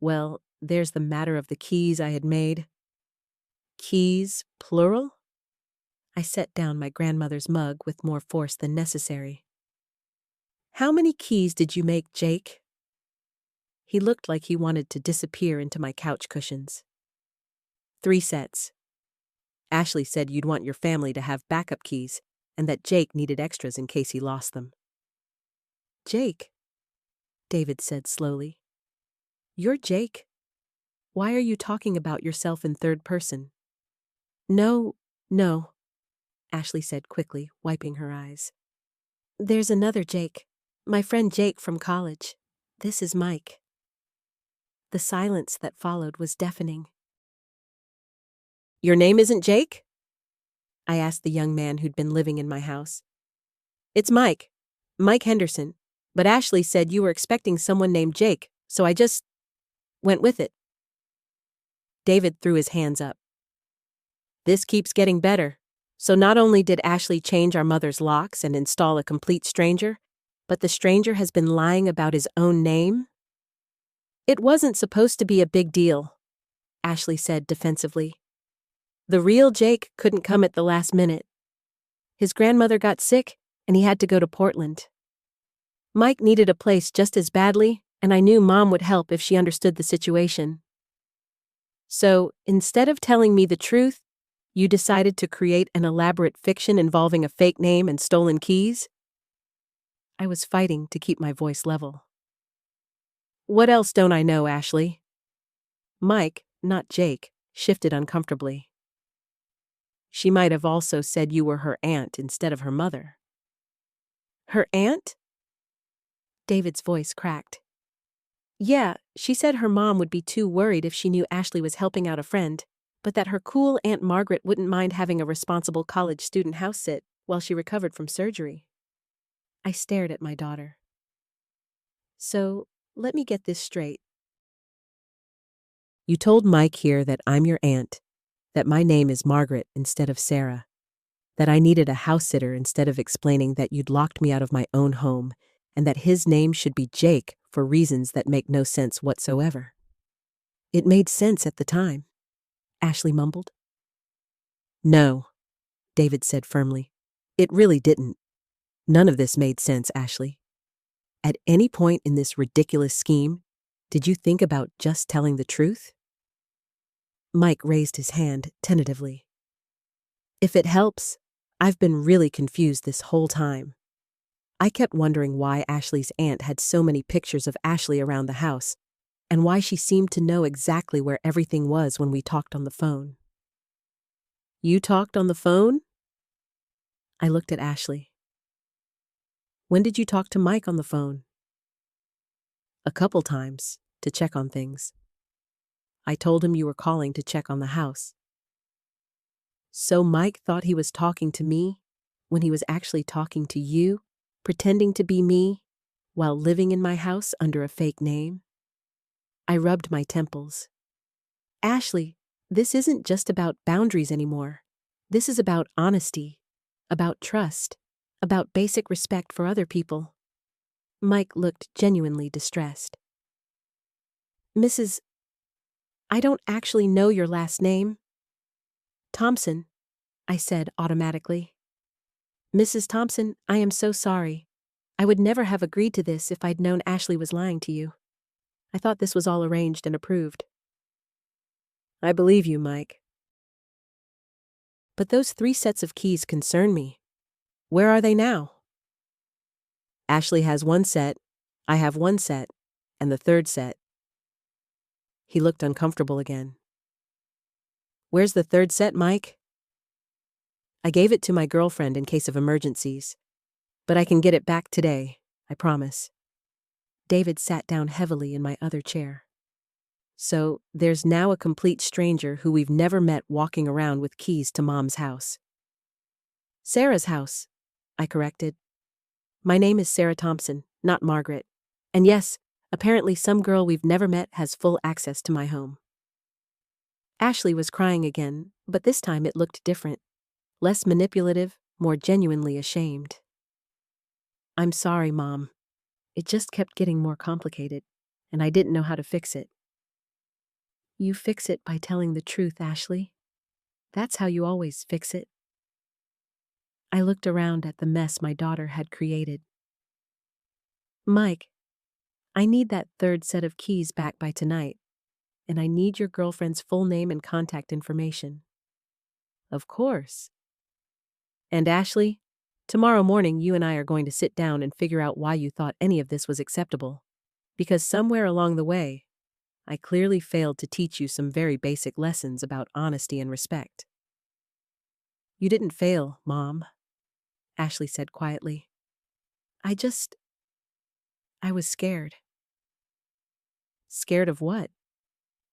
Well, there's the matter of the keys I had made. Keys, plural? I set down my grandmother's mug with more force than necessary. How many keys did you make, Jake? He looked like he wanted to disappear into my couch cushions. 3 sets. Ashley said you'd want your family to have backup keys, and that Jake needed extras in case he lost them. Jake, David said slowly. You're Jake. Why are you talking about yourself in third person? No, Ashley said quickly, wiping her eyes. There's another Jake. My friend Jake from college. This is Mike. The silence that followed was deafening. Your name isn't Jake? I asked the young man who'd been living in my house. It's Mike Henderson, but Ashley said you were expecting someone named Jake, so I just went with it. David threw his hands up. This keeps getting better. So not only did Ashley change our mother's locks and install a complete stranger, but the stranger has been lying about his own name? It wasn't supposed to be a big deal, Ashley said defensively. The real Jake couldn't come at the last minute. His grandmother got sick, and he had to go to Portland. Mike needed a place just as badly, and I knew Mom would help if she understood the situation. So, instead of telling me the truth, you decided to create an elaborate fiction involving a fake name and stolen keys? I was fighting to keep my voice level. What else don't I know, Ashley? Mike, not Jake, shifted uncomfortably. She might have also said you were her aunt instead of her mother. Her aunt? David's voice cracked. Yeah, she said her mom would be too worried if she knew Ashley was helping out a friend, but that her cool Aunt Margaret wouldn't mind having a responsible college student house sit while she recovered from surgery. I stared at my daughter. So, let me get this straight. You told Mike here that I'm your aunt, that my name is Margaret instead of Sarah, that I needed a house sitter instead of explaining that you'd locked me out of my own home, and that his name should be Jake for reasons that make no sense whatsoever. It made sense at the time, Ashley mumbled. No, David said firmly. It really didn't. None of this made sense, Ashley. At any point in this ridiculous scheme, did you think about just telling the truth? Mike raised his hand tentatively. If it helps, I've been really confused this whole time. I kept wondering why Ashley's aunt had so many pictures of Ashley around the house, and why she seemed to know exactly where everything was when we talked on the phone. You talked on the phone? I looked at Ashley. When did you talk to Mike on the phone? A couple times, to check on things. I told him you were calling to check on the house. So Mike thought he was talking to me when he was actually talking to you, pretending to be me, while living in my house under a fake name? I rubbed my temples. Ashley, this isn't just about boundaries anymore. This is about honesty, about trust, about basic respect for other people. Mike looked genuinely distressed. I don't actually know your last name, Thompson, I said automatically. Mrs. Thompson, I am so sorry. I would never have agreed to this if I'd known Ashley was lying to you. I thought this was all arranged and approved. I believe you, Mike. But those 3 sets of keys concern me. Where are they now? Ashley has 1 set, I have 1 set, and the 3rd set. He looked uncomfortable again. Where's the 3rd set, Mike? I gave it to my girlfriend in case of emergencies. But I can get it back today, I promise. David sat down heavily in my other chair. So, there's now a complete stranger who we've never met walking around with keys to Mom's house. Sarah's house, I corrected. My name is Sarah Thompson, not Margaret. And yes, apparently some girl we've never met has full access to my home. Ashley was crying again, but this time it looked different. Less manipulative, more genuinely ashamed. I'm sorry, Mom. It just kept getting more complicated, and I didn't know how to fix it. You fix it by telling the truth, Ashley. That's how you always fix it. I looked around at the mess my daughter had created. Mike, I need that 3rd set of keys back by tonight, and I need your girlfriend's full name and contact information. Of course. And Ashley, tomorrow morning you and I are going to sit down and figure out why you thought any of this was acceptable. Because somewhere along the way, I clearly failed to teach you some very basic lessons about honesty and respect. You didn't fail, Mom, Ashley said quietly. I was scared. Scared of what?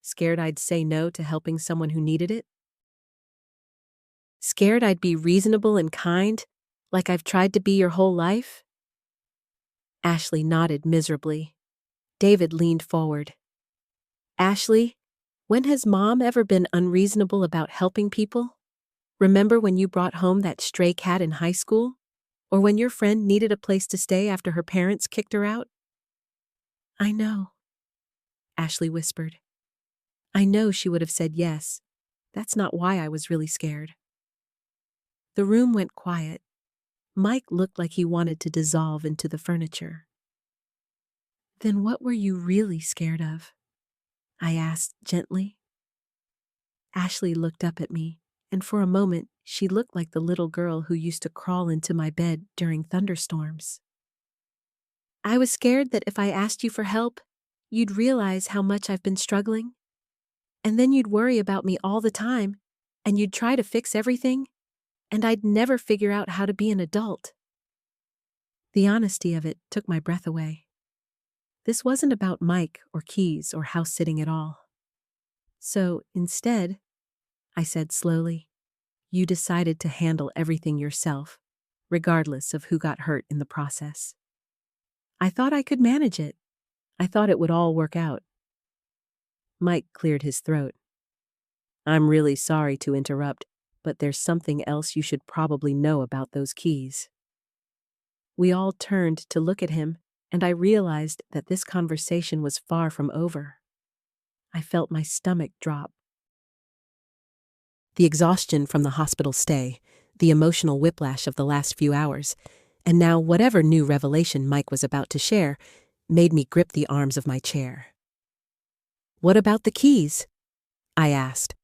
Scared I'd say no to helping someone who needed it? Scared I'd be reasonable and kind, like I've tried to be your whole life? Ashley nodded miserably. David leaned forward. Ashley, when has Mom ever been unreasonable about helping people? Remember when you brought home that stray cat in high school? Or when your friend needed a place to stay after her parents kicked her out? I know, Ashley whispered. I know she would have said yes. That's not why I was really scared. The room went quiet. Mike looked like he wanted to dissolve into the furniture. Then what were you really scared of? I asked gently. Ashley looked up at me, and for a moment she looked like the little girl who used to crawl into my bed during thunderstorms. I was scared that if I asked you for help, you'd realize how much I've been struggling. And then you'd worry about me all the time, and you'd try to fix everything, and I'd never figure out how to be an adult. The honesty of it took my breath away. This wasn't about Mike or keys or house sitting at all. So, instead, I said slowly, you decided to handle everything yourself, regardless of who got hurt in the process. I thought I could manage it. I thought it would all work out. Mike cleared his throat. I'm really sorry to interrupt, but there's something else you should probably know about those keys. We all turned to look at him, and I realized that this conversation was far from over. I felt my stomach drop. The exhaustion from the hospital stay, the emotional whiplash of the last few hours, and now whatever new revelation Mike was about to share, made me grip the arms of my chair. What about the keys? I asked,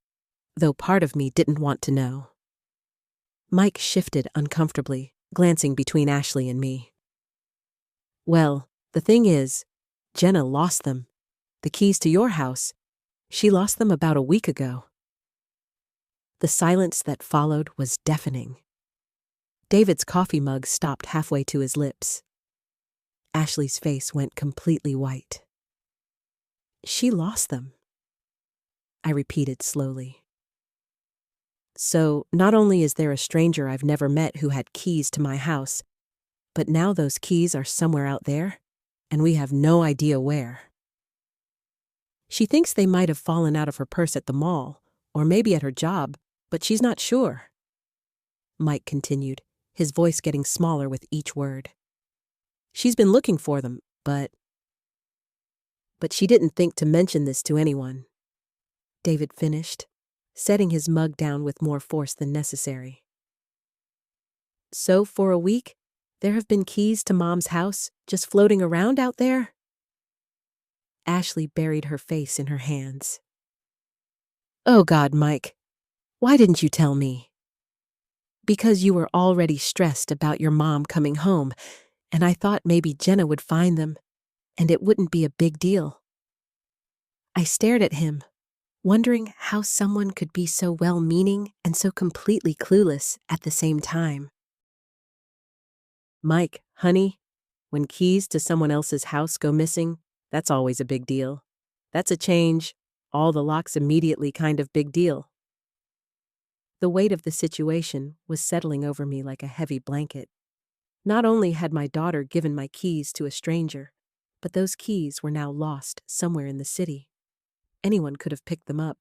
though part of me didn't want to know. Mike shifted uncomfortably, glancing between Ashley and me. Well, the thing is, Jenna lost them. The keys to your house. She lost them about a week ago. The silence that followed was deafening. David's coffee mug stopped halfway to his lips. Ashley's face went completely white. She lost them, I repeated slowly. So, not only is there a stranger I've never met who had keys to my house, but now those keys are somewhere out there, and we have no idea where. She thinks they might have fallen out of her purse at the mall, or maybe at her job, but she's not sure. Mike continued, his voice getting smaller with each word. She's been looking for them, but she didn't think to mention this to anyone. David finished, setting his mug down with more force than necessary. So for a week, there have been keys to Mom's house just floating around out there? Ashley buried her face in her hands. Oh God, Mike, why didn't you tell me? Because you were already stressed about your mom coming home, and I thought maybe Jenna would find them, and it wouldn't be a big deal. I stared at him, wondering how someone could be so well-meaning and so completely clueless at the same time. Mike, honey, when keys to someone else's house go missing, that's always a big deal. That's a change, all the locks immediately kind of big deal. The weight of the situation was settling over me like a heavy blanket. Not only had my daughter given my keys to a stranger, but those keys were now lost somewhere in the city. Anyone could have picked them up.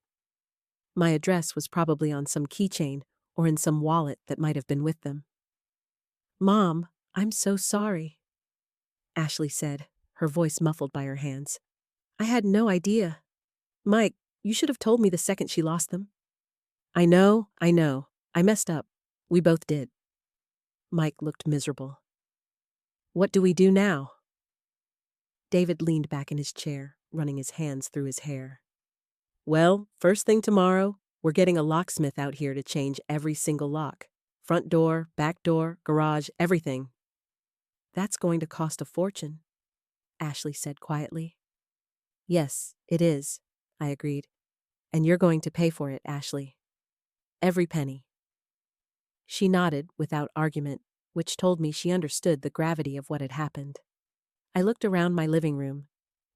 My address was probably on some keychain or in some wallet that might have been with them. Mom, I'm so sorry, Ashley said, her voice muffled by her hands. I had no idea. Mike, you should have told me the second she lost them. I know. I messed up. We both did. Mike looked miserable. What do we do now? David leaned back in his chair, running his hands through his hair. Well, first thing tomorrow, we're getting a locksmith out here to change every single lock. Front door, back door, garage, everything. That's going to cost a fortune, Ashley said quietly. Yes, it is, I agreed. And you're going to pay for it, Ashley. Every penny. She nodded without argument, which told me she understood the gravity of what had happened. I looked around my living room,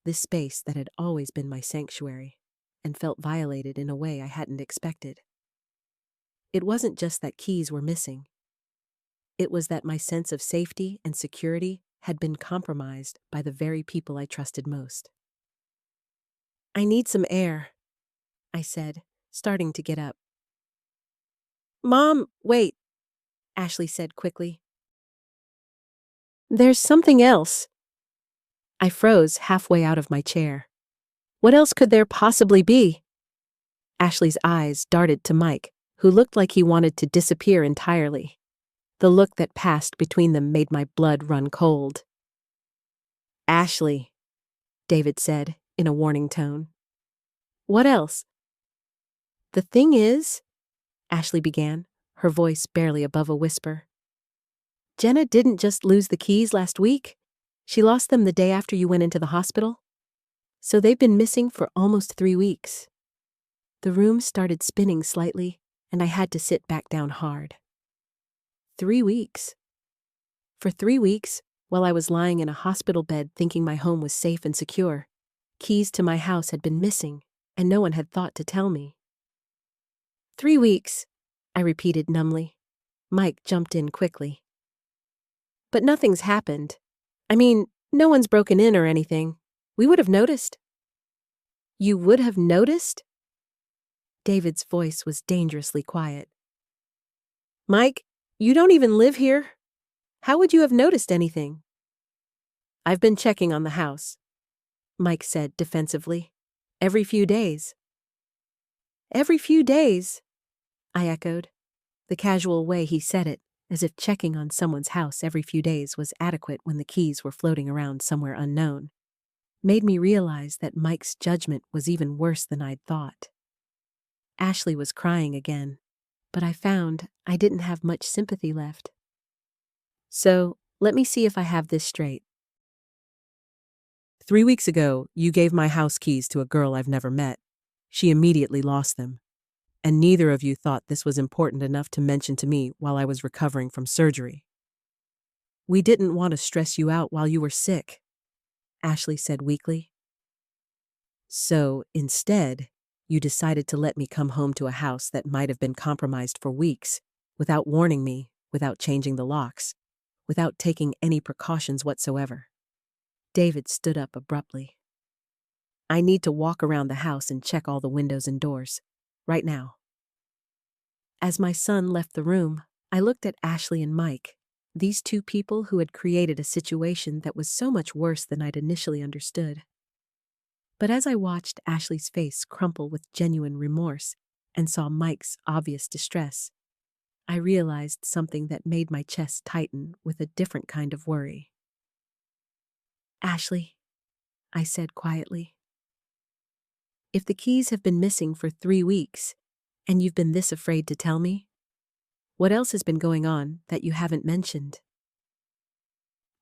this space that had always been my sanctuary, and felt violated in a way I hadn't expected. It wasn't just that keys were missing. It was that my sense of safety and security had been compromised by the very people I trusted most. I need some air, I said, starting to get up. Mom, wait, Ashley said quickly. There's something else. I froze halfway out of my chair. What else could there possibly be? Ashley's eyes darted to Mike, who looked like he wanted to disappear entirely. The look that passed between them made my blood run cold. Ashley, David said in a warning tone. What else? The thing is, Ashley began, her voice barely above a whisper. Jenna didn't just lose the keys last week. She lost them the day after you went into the hospital. So they've been missing for almost 3 weeks. The room started spinning slightly, and I had to sit back down hard. 3 weeks. For 3 weeks, while I was lying in a hospital bed thinking my home was safe and secure, keys to my house had been missing, and no one had thought to tell me. 3 weeks, I repeated numbly. Mike jumped in quickly. But nothing's happened. I mean, no one's broken in or anything. We would have noticed. You would have noticed? David's voice was dangerously quiet. Mike, you don't even live here. How would you have noticed anything? I've been checking on the house, Mike said defensively. Every few days. Every few days, I echoed, the casual way he said it, as if checking on someone's house every few days was adequate when the keys were floating around somewhere unknown, made me realize that Mike's judgment was even worse than I'd thought. Ashley was crying again, but I found I didn't have much sympathy left. So, let me see if I have this straight. 3 weeks ago, you gave my house keys to a girl I've never met. She immediately lost them. And neither of you thought this was important enough to mention to me while I was recovering from surgery. We didn't want to stress you out while you were sick, Ashley said weakly. So, instead, you decided to let me come home to a house that might have been compromised for weeks, without warning me, without changing the locks, without taking any precautions whatsoever. David stood up abruptly. I need to walk around the house and check all the windows and doors. Right now. As my son left the room, I looked at Ashley and Mike, these two people who had created a situation that was so much worse than I'd initially understood. But as I watched Ashley's face crumple with genuine remorse, and saw Mike's obvious distress, I realized something that made my chest tighten with a different kind of worry. "Ashley," I said quietly, "if the keys have been missing for 3 weeks, and you've been this afraid to tell me, what else has been going on that you haven't mentioned?"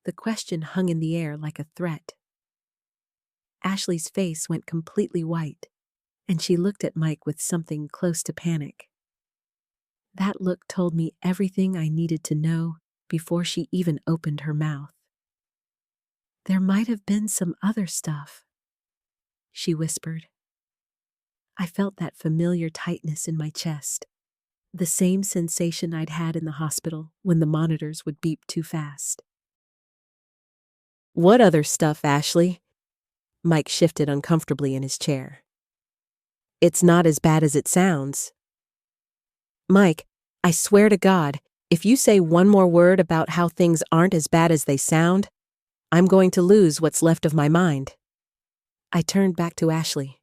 The question hung in the air like a threat. Ashley's face went completely white, and she looked at Mike with something close to panic. That look told me everything I needed to know before she even opened her mouth. "There might have been some other stuff," she whispered. I felt that familiar tightness in my chest, the same sensation I'd had in the hospital when the monitors would beep too fast. "What other stuff, Ashley?" Mike shifted uncomfortably in his chair. "It's not as bad as it sounds." "Mike, I swear to God, if you say one more word about how things aren't as bad as they sound, I'm going to lose what's left of my mind." I turned back to Ashley.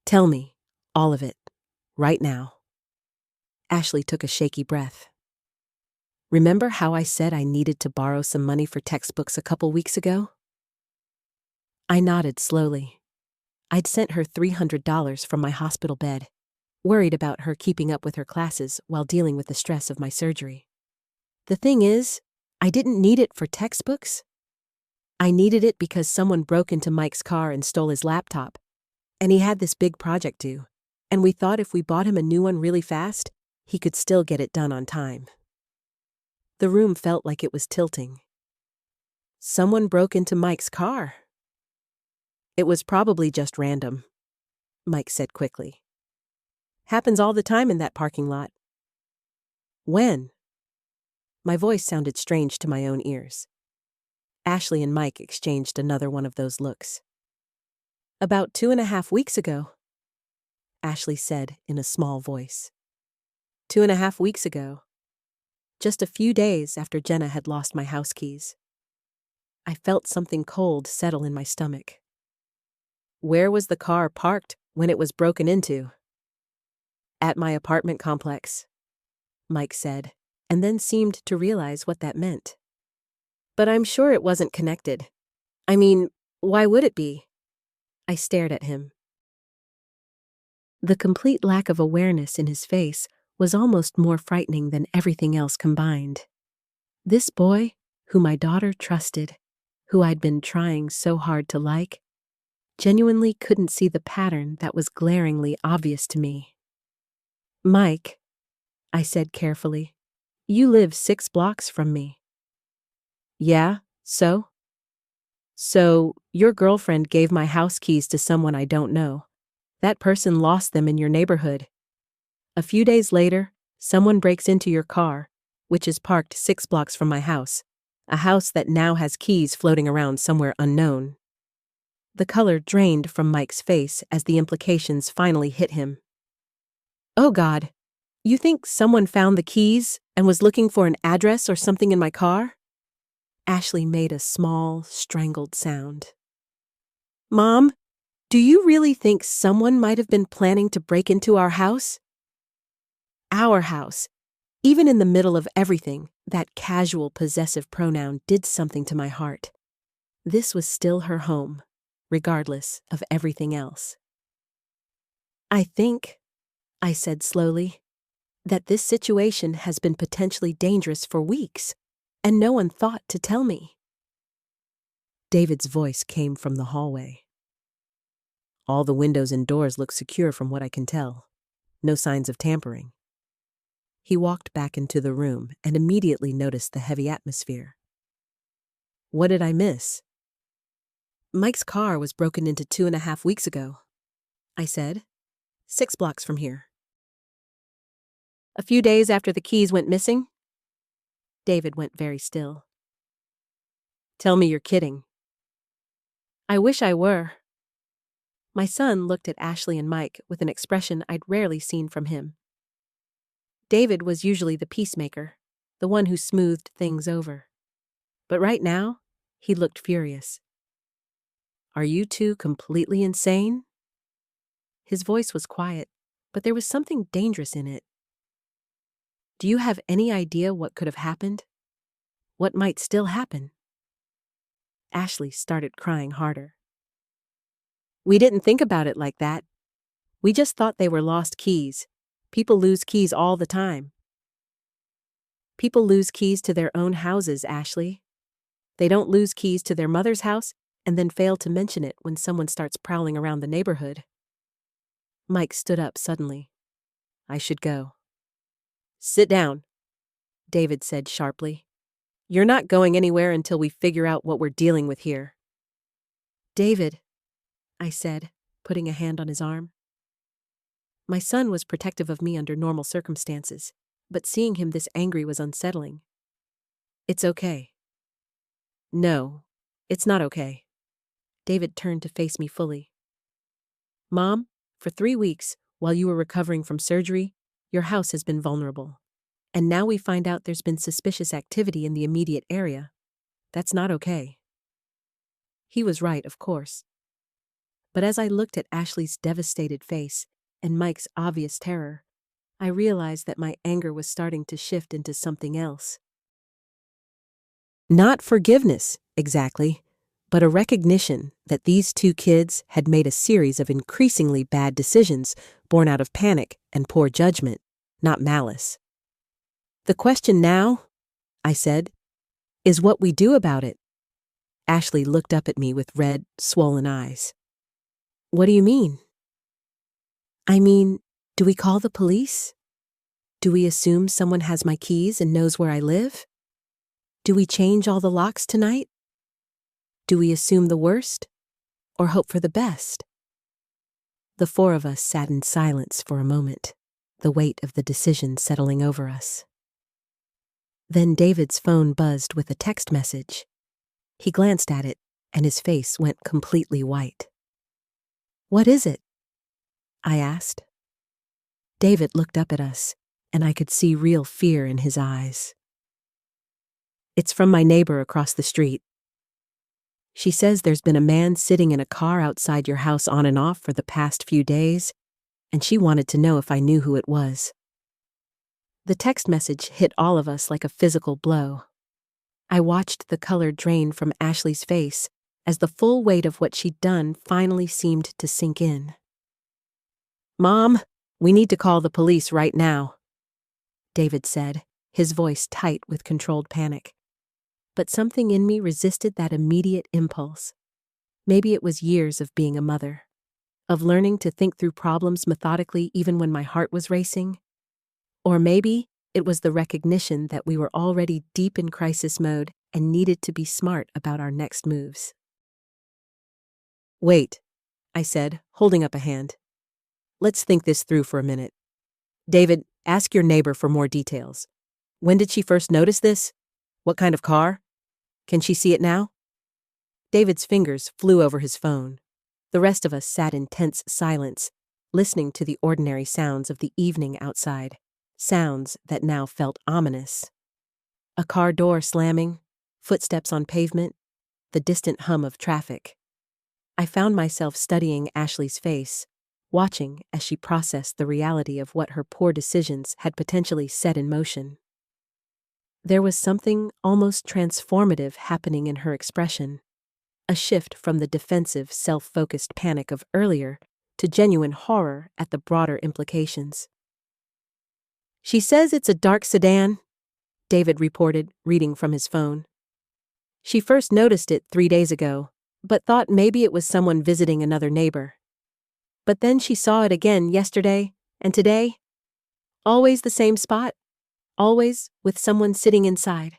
"Tell me, all of it, right now." Ashley took a shaky breath. "Remember how I said I needed to borrow some money for textbooks a couple weeks ago?" I nodded slowly. I'd sent her $300 from my hospital bed, worried about her keeping up with her classes while dealing with the stress of my surgery. The thing is, I didn't need it for textbooks. I needed it because someone broke into Mike's car and stole his laptop, and he had this big project due, and we thought if we bought him a new one really fast, he could still get it done on time. The room felt like it was tilting. Someone broke into Mike's car. "It was probably just random," Mike said quickly. "Happens all the time in that parking lot." "When?" My voice sounded strange to my own ears. Ashley and Mike exchanged another one of those looks. "About 2.5 weeks ago," Ashley said in a small voice. 2.5 weeks ago. Just a few days after Jenna had lost my house keys. I felt something cold settle in my stomach. "Where was the car parked when it was broken into?" "At my apartment complex," Mike said, and then seemed to realize what that meant. "But I'm sure it wasn't connected. I mean, why would it be?" I stared at him. The complete lack of awareness in his face was almost more frightening than everything else combined. This boy, who my daughter trusted, who I'd been trying so hard to like, genuinely couldn't see the pattern that was glaringly obvious to me. "Mike," I said carefully, "you live 6 blocks from me." "Yeah, so?" "So, your girlfriend gave my house keys to someone I don't know. That person lost them in your neighborhood. A few days later, someone breaks into your car, which is parked 6 blocks from my house, a house that now has keys floating around somewhere unknown." The color drained from Mike's face as the implications finally hit him. "Oh God, you think someone found the keys and was looking for an address or something in my car?" Ashley made a small, strangled sound. "Mom, do you really think someone might have been planning to break into our house?" Our house. Even in the middle of everything, that casual possessive pronoun did something to my heart. This was still her home, regardless of everything else. "I think," I said slowly, "that this situation has been potentially dangerous for weeks, and no one thought to tell me." David's voice came from the hallway. "All the windows and doors look secure from what I can tell. No signs of tampering." He walked back into the room and immediately noticed the heavy atmosphere. "What did I miss?" "Mike's car was broken into 2.5 weeks ago," I said. 6 blocks from here. "A few days after the keys went missing?" David went very still. "Tell me you're kidding." "I wish I were." My son looked at Ashley and Mike with an expression I'd rarely seen from him. David was usually the peacemaker, the one who smoothed things over. But right now, he looked furious. "Are you two completely insane?" His voice was quiet, but there was something dangerous in it. Do you have any idea what could have happened? What might still happen? Ashley started crying harder. We didn't think about it like that. We just thought they were lost keys. People lose keys all the time. People lose keys to their own houses, Ashley. They don't lose keys to their mother's house and then fail to mention it when someone starts prowling around the neighborhood. Mike stood up suddenly. I should go. Sit down, David said sharply. You're not going anywhere until we figure out what we're dealing with here. David, I said, putting a hand on his arm. My son was protective of me under normal circumstances, but seeing him this angry was unsettling. It's okay. No, it's not okay. David turned to face me fully. Mom, for 3 weeks, while you were recovering from surgery, your house has been vulnerable. And now we find out there's been suspicious activity in the immediate area. That's not okay. He was right, of course. But as I looked at Ashley's devastated face and Mike's obvious terror, I realized that my anger was starting to shift into something else. Not forgiveness, exactly, but a recognition that these two kids had made a series of increasingly bad decisions born out of panic and poor judgment, not malice. The question now, I said, is what we do about it. Ashley looked up at me with red, swollen eyes. What do you mean? I mean, do we call the police? Do we assume someone has my keys and knows where I live? Do we change all the locks tonight? Do we assume the worst or hope for the best? The four of us sat in silence for a moment, the weight of the decision settling over us. Then David's phone buzzed with a text message. He glanced at it, and his face went completely white. What is it? I asked. David looked up at us, and I could see real fear in his eyes. It's from my neighbor across the street. She says there's been a man sitting in a car outside your house on and off for the past few days, and she wanted to know if I knew who it was. The text message hit all of us like a physical blow. I watched the color drain from Ashley's face as the full weight of what she'd done finally seemed to sink in. Mom, we need to call the police right now, David said, his voice tight with controlled panic. But something in me resisted that immediate impulse. Maybe it was years of being a mother, of learning to think through problems methodically even when my heart was racing. Or maybe it was the recognition that we were already deep in crisis mode and needed to be smart about our next moves. Wait, I said, holding up a hand. Let's think this through for a minute. David, ask your neighbor for more details. When did she first notice this? What kind of car? Can she see it now? David's fingers flew over his phone. The rest of us sat in tense silence, listening to the ordinary sounds of the evening outside, sounds that now felt ominous. A car door slamming, footsteps on pavement, the distant hum of traffic. I found myself studying Ashley's face, watching as she processed the reality of what her poor decisions had potentially set in motion. There was something almost transformative happening in her expression, a shift from the defensive, self-focused panic of earlier to genuine horror at the broader implications. She says it's a dark sedan, David reported, reading from his phone. She first noticed it 3 days ago, but thought maybe it was someone visiting another neighbor. But then she saw it again yesterday and today. Always the same spot, always with someone sitting inside.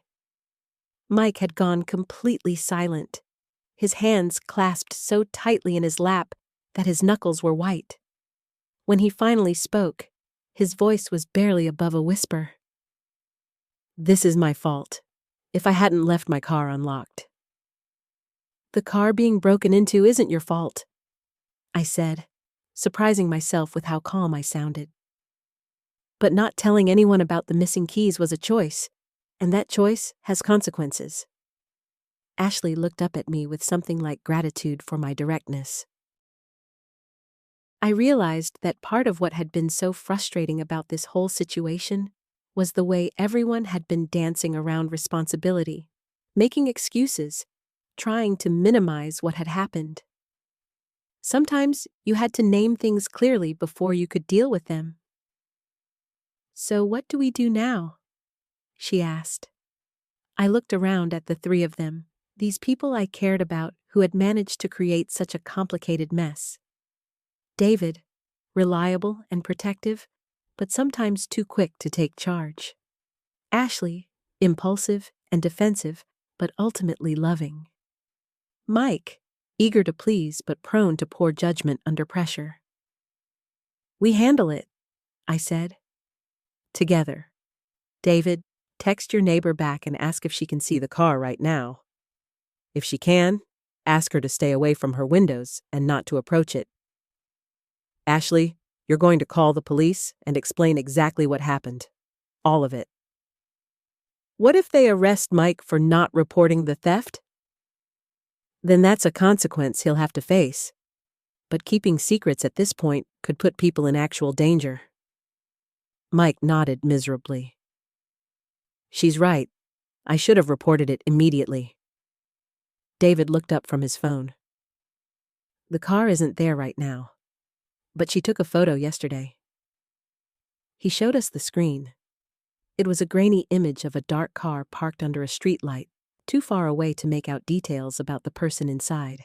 Mike had gone completely silent, his hands clasped so tightly in his lap that his knuckles were white. When he finally spoke, his voice was barely above a whisper. This is my fault, if I hadn't left my car unlocked. The car being broken into isn't your fault, I said, surprising myself with how calm I sounded. But not telling anyone about the missing keys was a choice, and that choice has consequences. Ashley looked up at me with something like gratitude for my directness. I realized that part of what had been so frustrating about this whole situation was the way everyone had been dancing around responsibility, making excuses, trying to minimize what had happened. Sometimes you had to name things clearly before you could deal with them. "So what do we do now?" she asked. I looked around at the three of them, these people I cared about who had managed to create such a complicated mess. David, reliable and protective, but sometimes too quick to take charge. Ashley, impulsive and defensive, but ultimately loving. Mike, eager to please but prone to poor judgment under pressure. "We handle it," I said. "Together. David, text your neighbor back and ask if she can see the car right now. If she can, ask her to stay away from her windows and not to approach it. Ashley, you're going to call the police and explain exactly what happened. All of it. What if they arrest Mike for not reporting the theft? Then that's a consequence he'll have to face. But keeping secrets at this point could put people in actual danger." Mike nodded miserably. "She's right. I should have reported it immediately." David looked up from his phone. "The car isn't there right now, but she took a photo yesterday." He showed us the screen. It was a grainy image of a dark car parked under a streetlight, too far away to make out details about the person inside.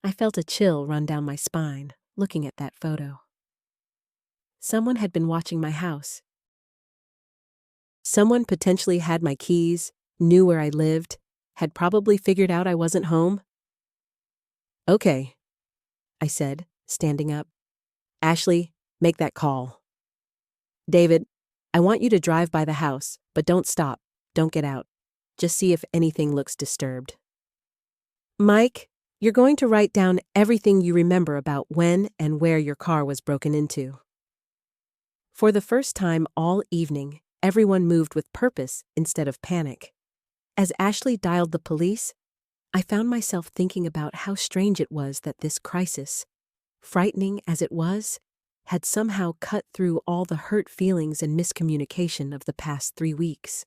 I felt a chill run down my spine, looking at that photo. Someone had been watching my house. Someone potentially had my keys, knew where I lived, had probably figured out I wasn't home. "Okay," I said, standing up. "Ashley, make that call. David, I want you to drive by the house, but don't stop, don't get out. Just see if anything looks disturbed. Mike, you're going to write down everything you remember about when and where your car was broken into." For the first time all evening, everyone moved with purpose instead of panic. As Ashley dialed the police, I found myself thinking about how strange it was that this crisis, frightening as it was, had somehow cut through all the hurt feelings and miscommunication of the past 3 weeks.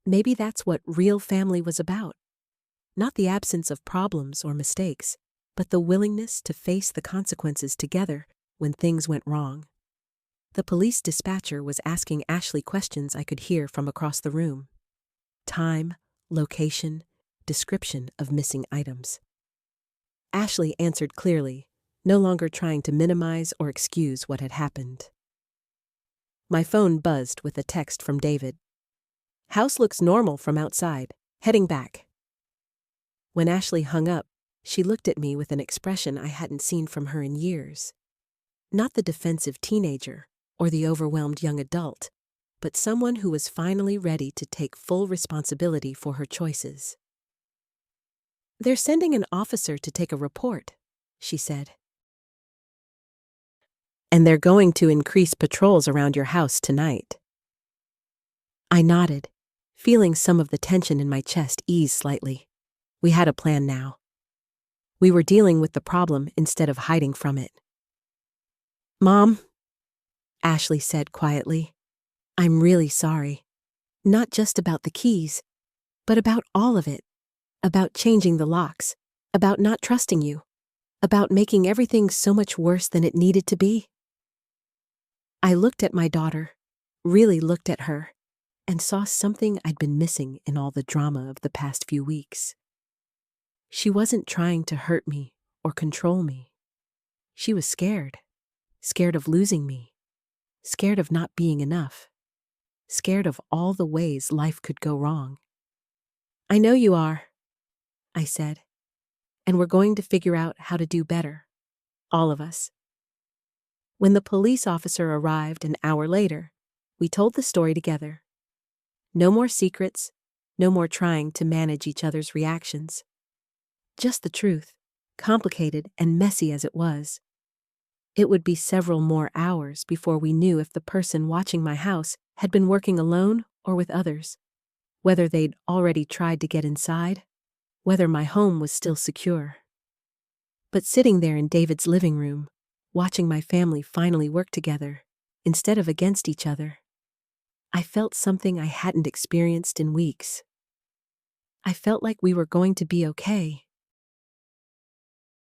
Maybe that's what real family was about. Not the absence of problems or mistakes, but the willingness to face the consequences together when things went wrong. The police dispatcher was asking Ashley questions I could hear from across the room. Time, location, description of missing items. Ashley answered clearly, no longer trying to minimize or excuse what had happened. My phone buzzed with a text from David. "House looks normal from outside, heading back." When Ashley hung up, she looked at me with an expression I hadn't seen from her in years. Not the defensive teenager or the overwhelmed young adult, but someone who was finally ready to take full responsibility for her choices. "They're sending an officer to take a report," she said. "And they're going to increase patrols around your house tonight." I nodded, feeling some of the tension in my chest ease slightly. We had a plan now. We were dealing with the problem instead of hiding from it. "Mom," Ashley said quietly, "I'm really sorry. Not just about the keys, but about all of it. About changing the locks, about not trusting you, about making everything so much worse than it needed to be." I looked at my daughter, really looked at her, and saw something I'd been missing in all the drama of the past few weeks. She wasn't trying to hurt me or control me. She was scared. Scared of losing me. Scared of not being enough. Scared of all the ways life could go wrong. "I know you are," I said, "and we're going to figure out how to do better. All of us." When the police officer arrived an hour later, we told the story together. No more secrets, no more trying to manage each other's reactions. Just the truth, complicated and messy as it was. It would be several more hours before we knew if the person watching my house had been working alone or with others, whether they'd already tried to get inside, whether my home was still secure. But sitting there in David's living room, watching my family finally work together, instead of against each other. I felt something I hadn't experienced in weeks. I felt like we were going to be okay.